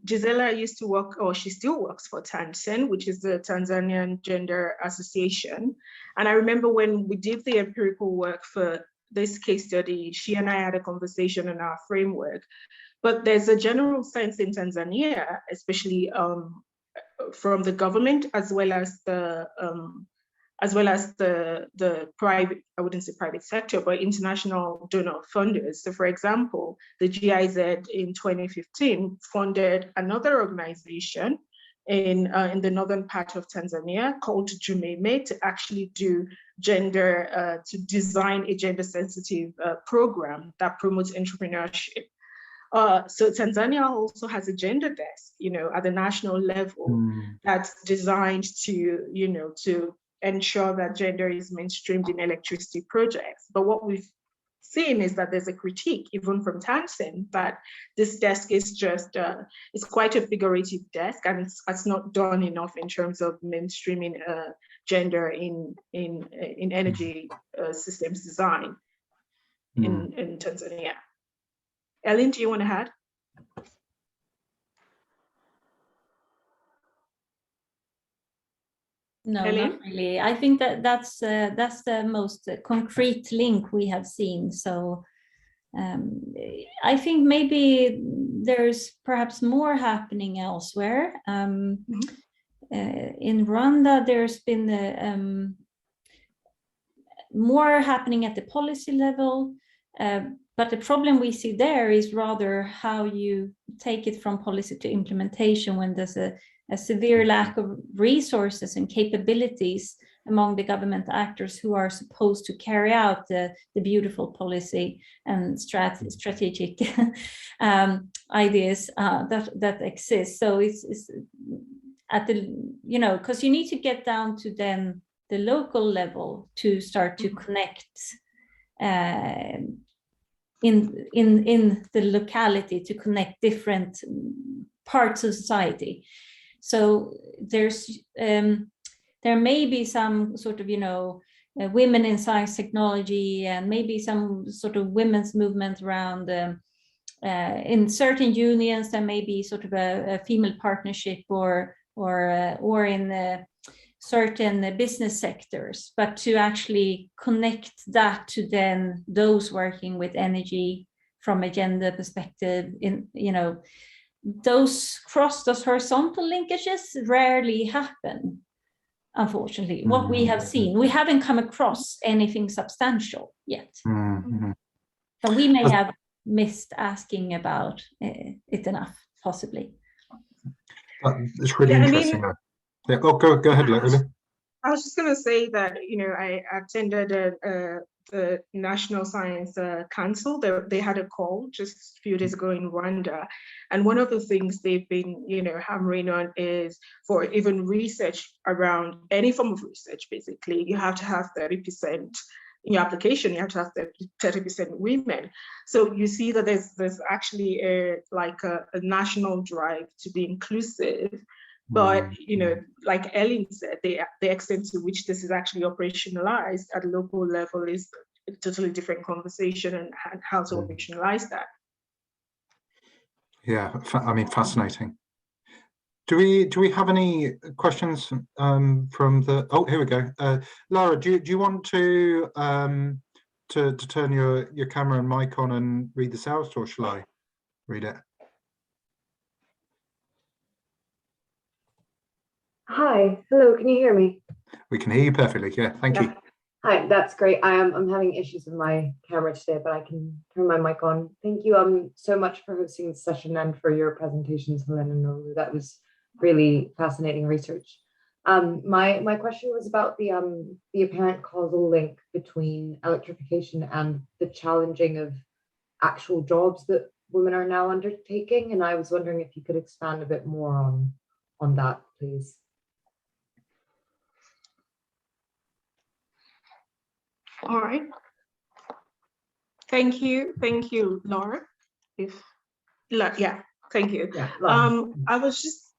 Gisela used to work, or she still works for TANSEN, which is the Tanzanian Gender Association. And I remember when we did the empirical work for this case study, she and I had a conversation on our framework. But there's a general sense in Tanzania, especially from the government, as well as the private, I wouldn't say private sector, but international donor funders. So for example, the GIZ in 2015 funded another organization in the northern part of Tanzania called Jumeme to actually do to design a gender sensitive program that promotes entrepreneurship. So Tanzania also has a gender desk, at the national level that's designed to, to ensure that gender is mainstreamed in electricity projects. But what we've seen is that there's a critique, even from Tanzania, that this desk is just, it's quite a figurative desk, and it's not done enough in terms of mainstreaming gender in energy systems design in Tanzania. Ellen, do you want to add? No, Helene? not really. I think that's the most concrete link we have seen. So I think maybe there's perhaps more happening elsewhere. In Rwanda, there's been more happening at the policy level. But the problem we see there is rather how you take it from policy to implementation when there's a severe lack of resources and capabilities among the government actors who are supposed to carry out the beautiful policy and strategic ideas that exist. So it's at the, because you need to get down to then the local level to start to connect in the locality, to connect different parts of society. So there may be some sort of women in science technology, and maybe some sort of women's movement around in certain unions. There may be sort of a female partnership or in certain business sectors, but to actually connect that to then those working with energy from a gender perspective, those horizontal linkages rarely happen, unfortunately. What we have seen, we haven't come across anything substantial yet. But we may have missed asking about it enough, possibly. It's really interesting. Yeah, go ahead, Lily. I was just going to say that, I attended the National Science Council. They had a call just a few days ago in Rwanda. And one of the things they've been, hammering on is for even research around any form of research, basically, you have to have 30% in your application, you have to have 30% women. So you see that there's actually a national drive to be inclusive. But, like Ellen said, the extent to which this is actually operationalized at a local level is a totally different conversation, and how to operationalize that. Yeah, I mean, fascinating. Do we have any questions from the? Oh, here we go. Lara, do you want to turn your camera and mic on and read this out, or shall I read it? Hi, hello, can you hear me? We can hear you perfectly, yeah, thank you. Hi, that's great. I'm having issues with my camera today, but I can turn my mic on. Thank you so much for hosting this session and for your presentations, Helene and Olu. That was really fascinating research. My question was about the apparent causal link between electrification and the challenging of actual jobs that women are now undertaking, and I was wondering if you could expand a bit more on that, please. All right. Thank you, Laura. Yeah, thank you. Yeah, I was just,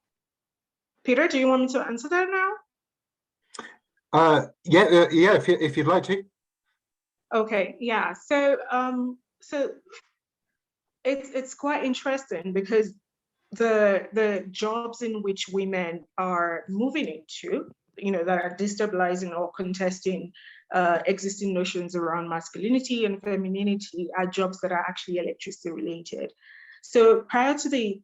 Peter, do you want me to answer that now? Yeah, if you'd like to. Okay, yeah. So it's quite interesting because the jobs in which women are moving into, that are destabilizing or contesting existing notions around masculinity and femininity are jobs that are actually electricity related. So prior to the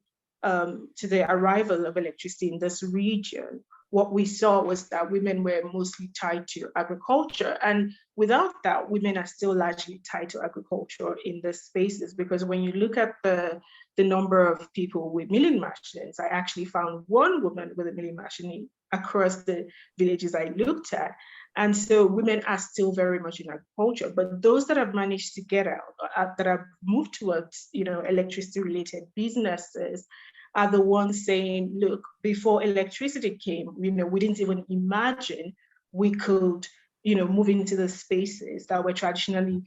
arrival of electricity in this region, what we saw was that women were mostly tied to agriculture. And without that, women are still largely tied to agriculture in these spaces, because when you look at the number of people with milling machines, I actually found one woman with a milling machine across the villages I looked at. And so women are still very much in agriculture, but those that have managed to get out, that have moved towards, electricity related businesses, are the ones saying, look, before electricity came, we didn't even imagine we could, move into the spaces that were traditionally,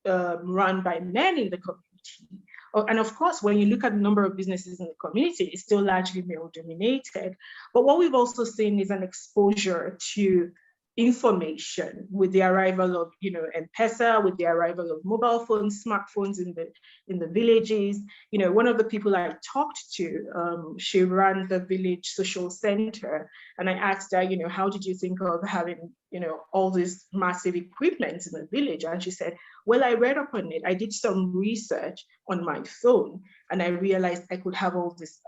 run by men in the community. And of course, when you look at the number of businesses in the community, it's still largely male dominated. But what we've also seen is an exposure to information with the arrival of, M-Pesa, with the arrival of mobile phones, smartphones in the villages. One of the people I talked to, she ran the village social center, and I asked her, how did you think of having, all these massive equipment in the village? And she said, well, I read up on it. I did some research on my phone, and I realized I could have all these,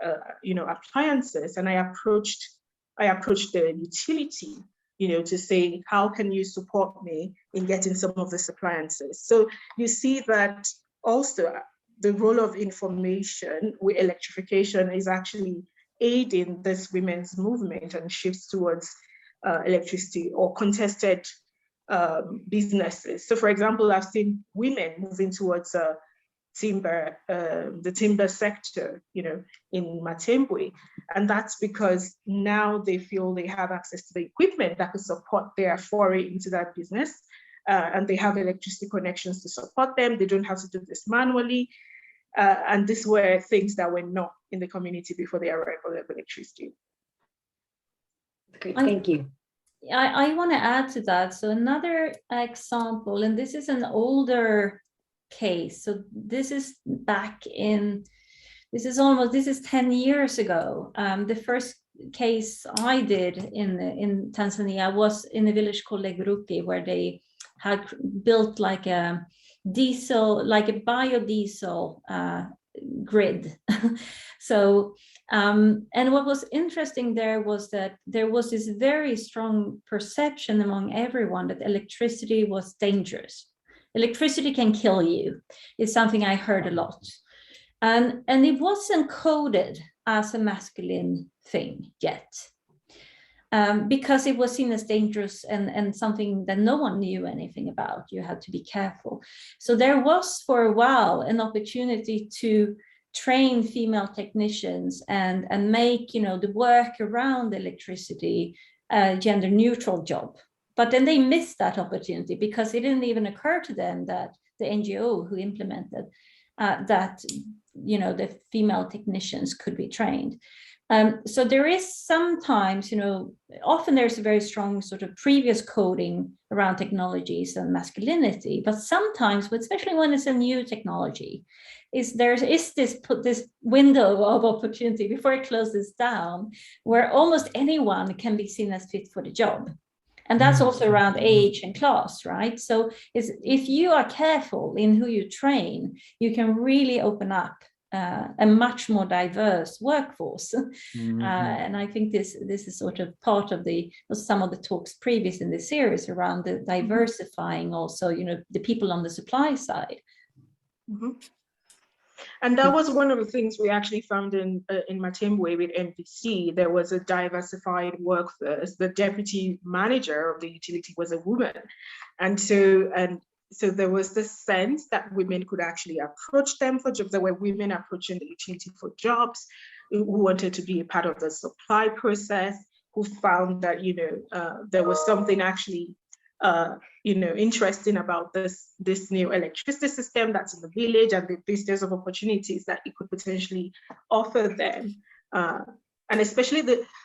appliances, and I approached the utility, to say, how can you support me in getting some of these appliances? So you see that also the role of information with electrification is actually aiding this women's movement and shifts towards electricity or contested businesses. So for example, I've seen women moving towards the timber sector, in Matembwe. And that's because now they feel they have access to the equipment that could support their foray into that business. And they have electricity connections to support them. They don't have to do this manually. And these were things that were not in the community before the arrival of electricity. Great, thank you. I want to add to that. So another example, and this is an older case. So this is this is 10 years ago. The first case I did in Tanzania was in a village called Leguruki, where they had built like a biodiesel grid. So, and what was interesting there was that there was this very strong perception among everyone that electricity was dangerous. Electricity can kill you. It's something I heard a lot. And it wasn't coded as a masculine thing yet, because it was seen as dangerous and something that no one knew anything about. You had to be careful. So there was for a while an opportunity to train female technicians and make the work around electricity a gender neutral job. But then they missed that opportunity because it didn't even occur to them that the NGO who implemented that, the female technicians could be trained. So there is sometimes, often there's a very strong sort of previous coding around technologies and masculinity, but sometimes, especially when it's a new technology, there is this window of opportunity before it closes down, where almost anyone can be seen as fit for the job. And that's also around age and class, right? So if you are careful in who you train, you can really open up a much more diverse workforce. And I think this is sort of part of some of the talks previous in this series around the diversifying also, the people on the supply side. And that was one of the things we actually found in Matembwe with NVC. There was a diversified workforce. The deputy manager of the utility was a woman. And so there was this sense that women could actually approach them for jobs. There were women approaching the utility for jobs who wanted to be a part of the supply process, who found that, there was something actually interesting about this new electricity system that's in the village, and the vistas of opportunities that it could potentially offer them. And especially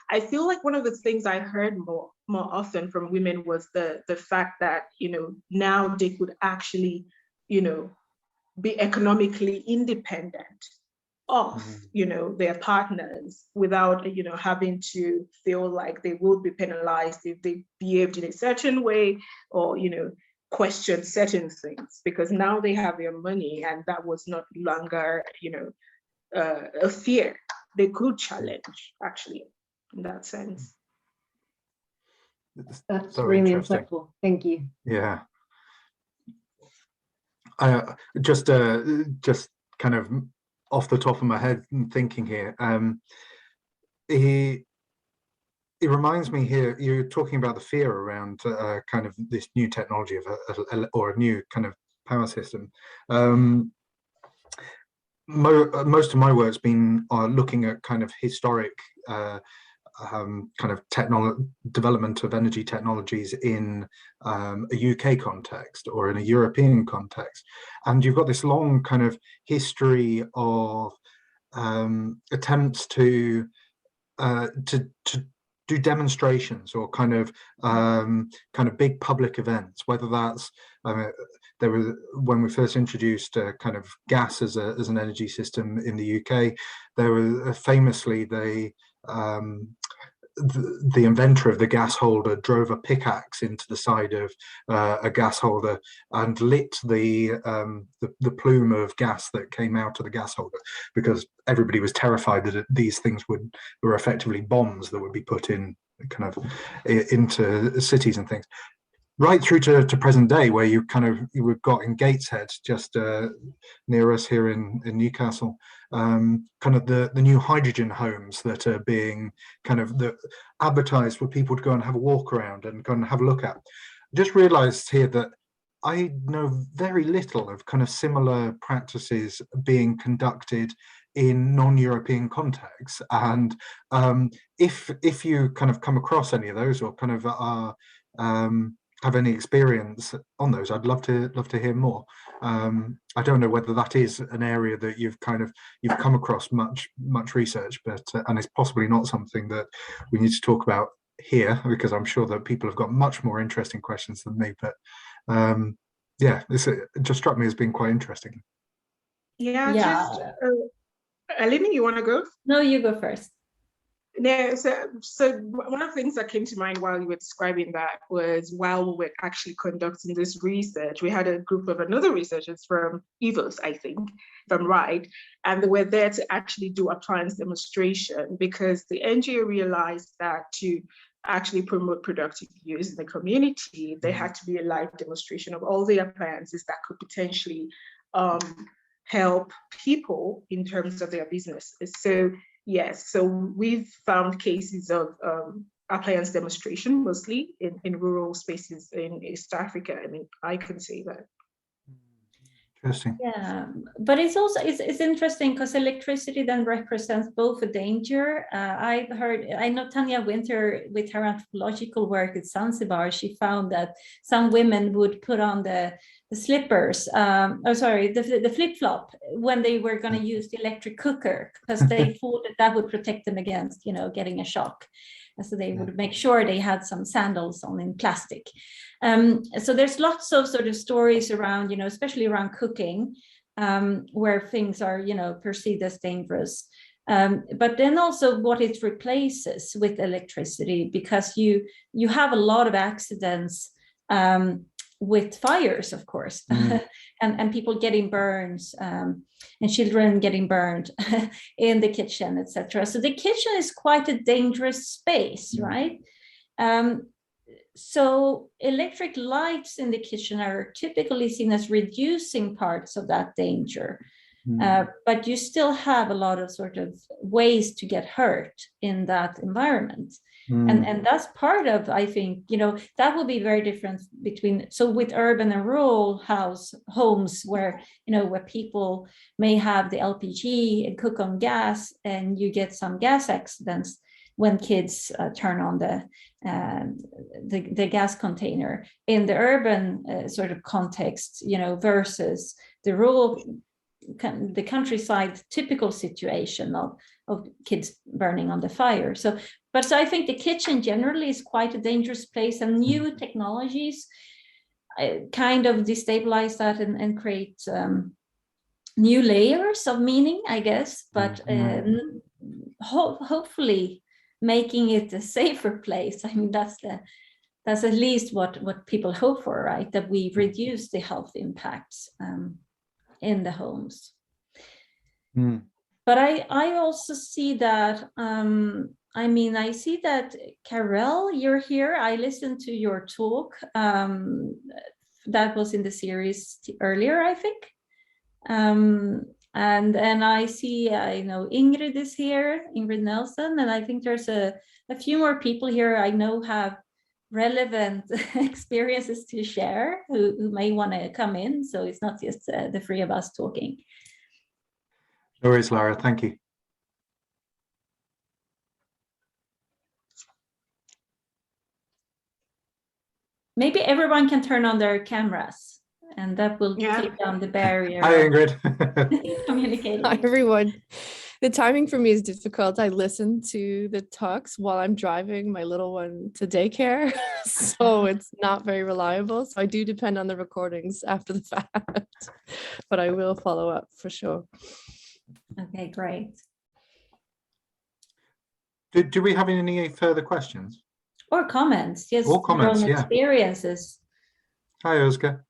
I feel like one of the things I heard more often from women was the fact that, now they could actually, be economically independent of, their partners without, having to feel like they would be penalized if they behaved in a certain way or, question certain things, because now they have their money and that was not longer, a fear. They could challenge, actually, in that sense. That's really insightful. Thank you. Yeah. Just kind of off the top of my head thinking here, it reminds me here, you're talking about the fear around kind of this new technology or a new kind of power system. Most of my work's been looking at kind of historic kind of development of energy technologies in a UK context or in a European context, and you've got this long kind of history of attempts to do demonstrations or kind of big public events, whether that's there was, when we first introduced kind of gas as an energy system in the UK, there was famously the inventor of the gas holder drove a pickaxe into the side of a gas holder and lit the plume of gas that came out of the gas holder, because everybody was terrified that these things were effectively bombs that would be put in kind of into cities and things. Right through to present day, where we've got in Gateshead, just near us here in Newcastle, kind of the new hydrogen homes that are being kind of advertised for people to go and have a walk around and go and have a look at. I just realised here that I know very little of kind of similar practices being conducted in non-European contexts, and if you kind of come across any of those or kind of have any experience on those, I'd love to hear more. I don't know whether that is an area that you've come across much research, but and it's possibly not something that we need to talk about here, because I'm sure that people have got much more interesting questions than me. But yeah, it just struck me as being quite interesting. Yeah. Just Helene, you want to go? No, you go first. Yeah, so one of the things that came to mind while you were describing that was, while we were actually conducting this research, we had a group of another researchers from EVOS, I think, if I'm right, and they were there to actually do appliance demonstration, because the NGO realized that to actually promote productive use in the community, there had to be a live demonstration of all the appliances that could potentially help people in terms of their businesses. So yes, so we've found cases of appliance demonstration, mostly in rural spaces in East Africa. I mean, I can say that. Interesting. Yeah, but it's also it's interesting because electricity then represents both a danger. I know Tanya Winter, with her anthropological work at Zanzibar, she found that some women would put on the slippers, the flip-flop when they were going to use the electric cooker, because they thought that would protect them against, getting a shock. And so they would make sure they had some sandals on in plastic. So there's lots of sort of stories around, especially around cooking, where things are, perceived as dangerous. But then also what it replaces with electricity, because you have a lot of accidents with fires, of course, and people getting burns, and children getting burned in the kitchen, etc. So the kitchen is quite a dangerous space, right? So electric lights in the kitchen are typically seen as reducing parts of that danger. But you still have a lot of sort of ways to get hurt in that environment. And that's part of, I think, that will be very different between, so with urban and rural homes where, where people may have the LPG and cook on gas, and you get some gas accidents when kids turn on the gas container. In the urban sort of context, versus the rural, the countryside typical situation of kids burning on the fire. So I think the kitchen generally is quite a dangerous place, and new technologies kind of destabilize that and create new layers of meaning, I guess, but hopefully making it a safer place. I mean, that's at least what people hope for, right? That we reduce the health impacts in the homes. But I also see that, I see that, Carol, you're here. I listened to your talk that was in the series earlier, I think. And I see, Ingrid is here, Ingrid Nelson, and I think there's a few more people here I know have relevant experiences to share who may want to come in. So it's not just the three of us talking. No worries, Lara. Thank you. Maybe everyone can turn on their cameras, and that will take down the barrier. Hi, Ingrid. Communicating. Hi, everyone. The timing for me is difficult. I listen to the talks while I'm driving my little one to daycare, so it's not very reliable. So I do depend on the recordings after the fact, but I will follow up for sure. Okay, great. Do we have any further questions? Or comments, yes. Or comments, yeah. Experiences. Hi, Oscar.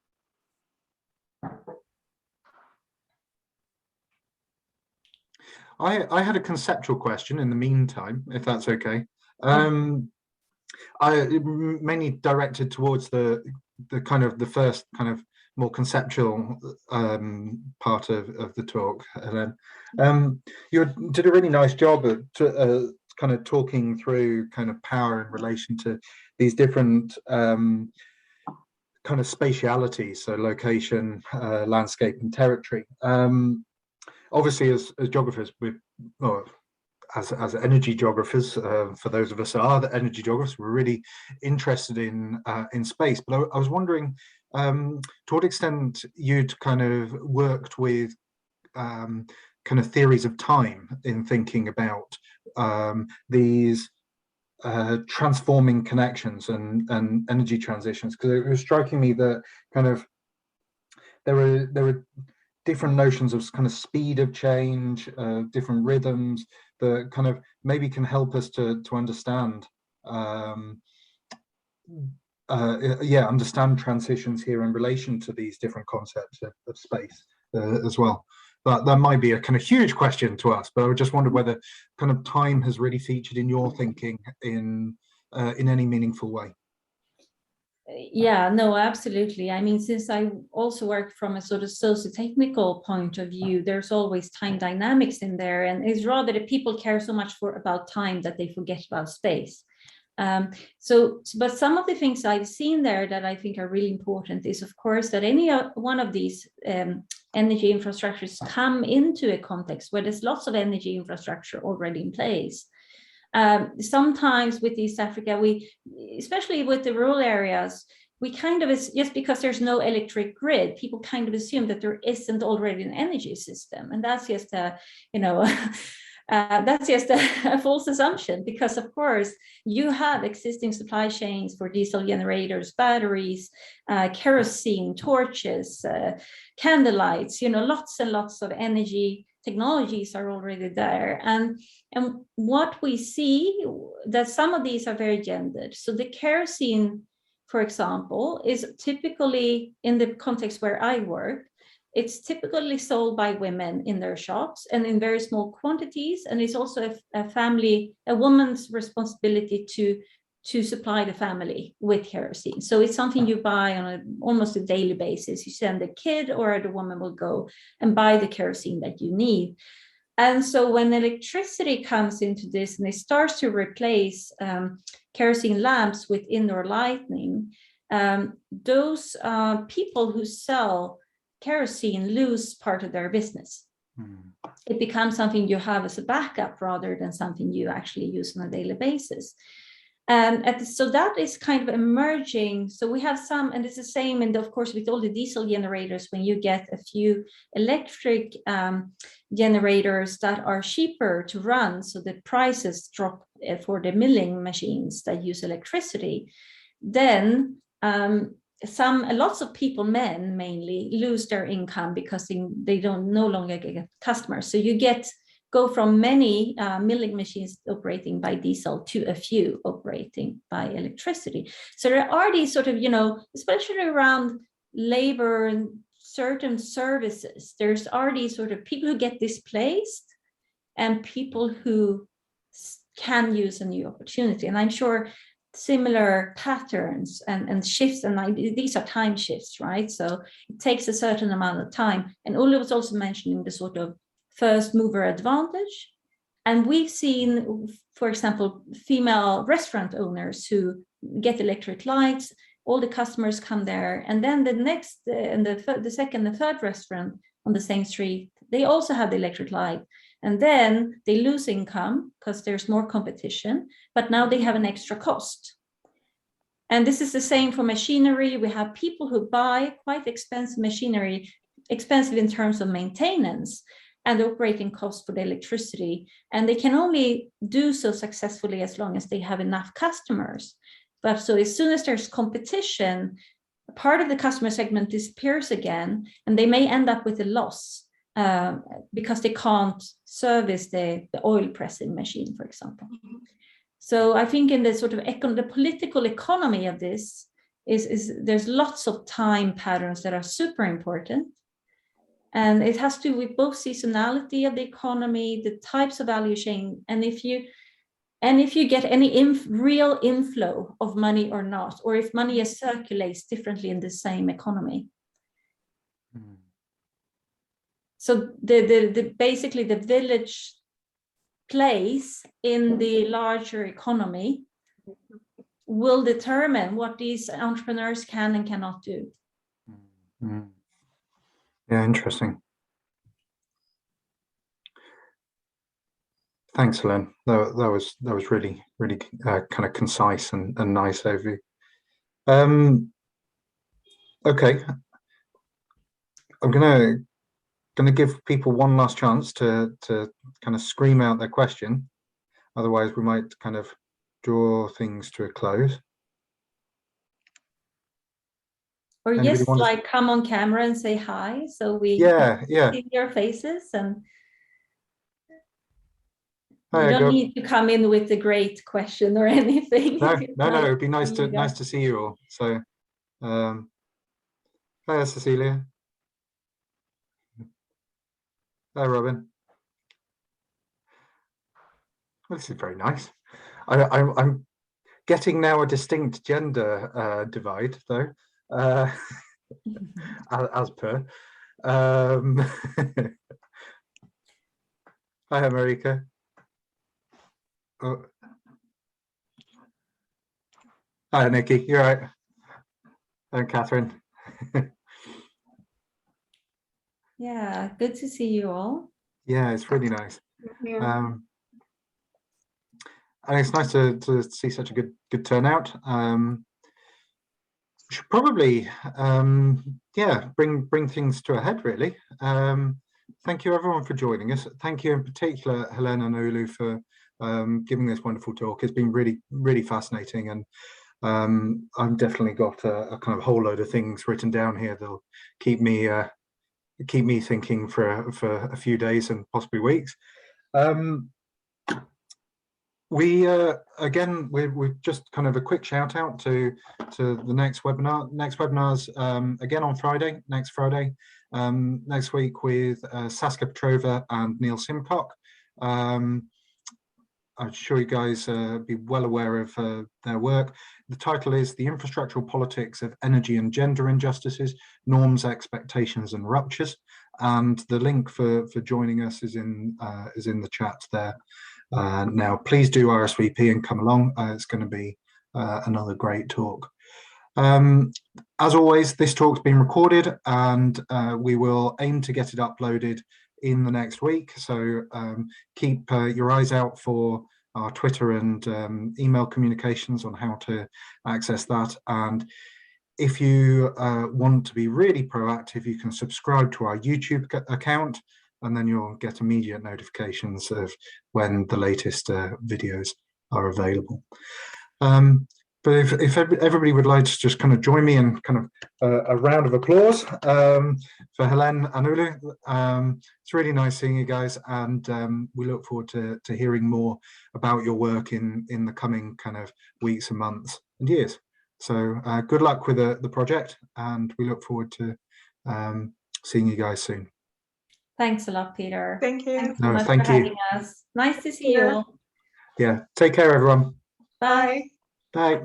I had a conceptual question in the meantime, if that's okay. I mainly directed towards the kind of the first kind of more conceptual part of the talk. And then you did a really nice job at kind of talking through kind of power in relation to these different kind of spatialities, so location, landscape, and territory. Obviously, as geographers, as energy geographers, for those of us who are the energy geographers, we're really interested in space. But I was wondering, to what extent you'd kind of worked with kind of theories of time in thinking about these transforming connections and energy transitions, because it was striking me that kind of there were different notions of kind of speed of change, different rhythms that kind of maybe can help us to understand understand transitions here in relation to these different concepts of space as well. But that might be a kind of huge question to ask, but I just wondered whether kind of time has really featured in your thinking in any meaningful way. Yeah, no, absolutely. I mean, since I also work from a sort of socio-technical point of view, there's always time dynamics in there, and it's rather that people care so much about time that they forget about space. But some of the things I've seen there that I think are really important is, of course, that any one of these energy infrastructures come into a context where there's lots of energy infrastructure already in place. Sometimes with East Africa, especially with the rural areas, we kind of, just because there's no electric grid, people kind of assume that there isn't already an energy system. And that's just that's just a false assumption, because of course you have existing supply chains for diesel generators, batteries, kerosene, torches, candlelights, lots and lots of energy technologies are already there. And what we see, that some of these are very gendered. So the kerosene, for example, is typically, in the context where I work, it's typically sold by women in their shops and in very small quantities. And it's also a woman's responsibility to to supply the family with kerosene. So it's something you buy on almost a daily basis. You send a kid or the woman will go and buy the kerosene that you need. And so when electricity comes into this and it starts to replace kerosene lamps with indoor lighting, those people who sell kerosene lose part of their business. It becomes something you have as a backup rather than something you actually use on a daily basis. So that is kind of emerging. So we have some, and it's the same, and of course, with all the diesel generators, when you get a few electric generators that are cheaper to run, so the prices drop for the milling machines that use electricity, then lots of people, men mainly, lose their income because they don't no longer get customers. So you go from many milling machines operating by diesel to a few operating by electricity. So there are these sort of, especially around labor and certain services, there's already sort of people who get displaced and people who can use a new opportunity. And I'm sure similar patterns and shifts, and these are time shifts, right? So it takes a certain amount of time. And Olu was also mentioning the sort of first mover advantage. And we've seen, for example, female restaurant owners who get electric lights, all the customers come there. And then the next, and the second and third restaurant on the same street, they also have the electric light. And then they lose income because there's more competition, but now they have an extra cost. And this is the same for machinery. We have people who buy quite expensive machinery, expensive in terms of maintenance and operating costs for the electricity. And they can only do so successfully as long as they have enough customers. But so as soon as there's competition, part of the customer segment disappears again, and they may end up with a loss because they can't service the oil pressing machine, for example. So I think in the sort of the political economy of this is there's lots of time patterns that are super important. And it has to do with both seasonality of the economy, the types of value chain, and if you get any real inflow of money or not, or if money circulates differently in the same economy. So basically the village place in the larger economy will determine what these entrepreneurs can and cannot do. Yeah, interesting. Thanks, Helene. That was really kind of concise and nice overview. Okay, I'm gonna give people one last chance to kind of scream out their question. Otherwise, we might kind of draw things to a close. Or just like come on camera and say hi, so we see your faces, and you don't need to come in with a great question or anything. No, it'd be nice to see you all. So, hi, Cecilia. Hi, Robin. Well, this is very nice. I'm getting now a distinct gender divide, though. As per. Hi, America. Oh. Hi, Nikki. You're right. And Catherine. Yeah, good to see you all. Yeah, it's really nice. And it's nice to see such a good turnout. Should probably bring things to a head, really. Thank you everyone for joining us. Thank you in particular, Helene and Olu, for giving this wonderful talk. It's been really fascinating, and I've definitely got a kind of whole load of things written down here that'll keep me thinking for a few days and possibly weeks. We've just kind of a quick shout out to the next webinar. Next webinar's again on Friday, next Friday, next week with Saskia Petrova and Neil Simcock. I'm sure you guys be well aware of their work. The title is The Infrastructural Politics of Energy and Gender Injustices, Norms, Expectations and Ruptures. And the link for joining us is in the chat there. Now, please do RSVP and come along. It's going to be another great talk. As always, this talk's been recorded, and we will aim to get it uploaded in the next week. So keep your eyes out for our Twitter and email communications on how to access that. And if you want to be really proactive, you can subscribe to our YouTube account, and then you'll get immediate notifications of when the latest videos are available. But if everybody would like to just kind of join me in kind of a round of applause for Helene and Olu. It's really nice seeing you guys, and we look forward to hearing more about your work in the coming kind of weeks and months and years. So good luck with the project, and we look forward to seeing you guys soon. Thanks a lot, Peter. Thank you. Thanks so much for having us. Nice to see you all. Yeah, take care, everyone. Bye. Bye.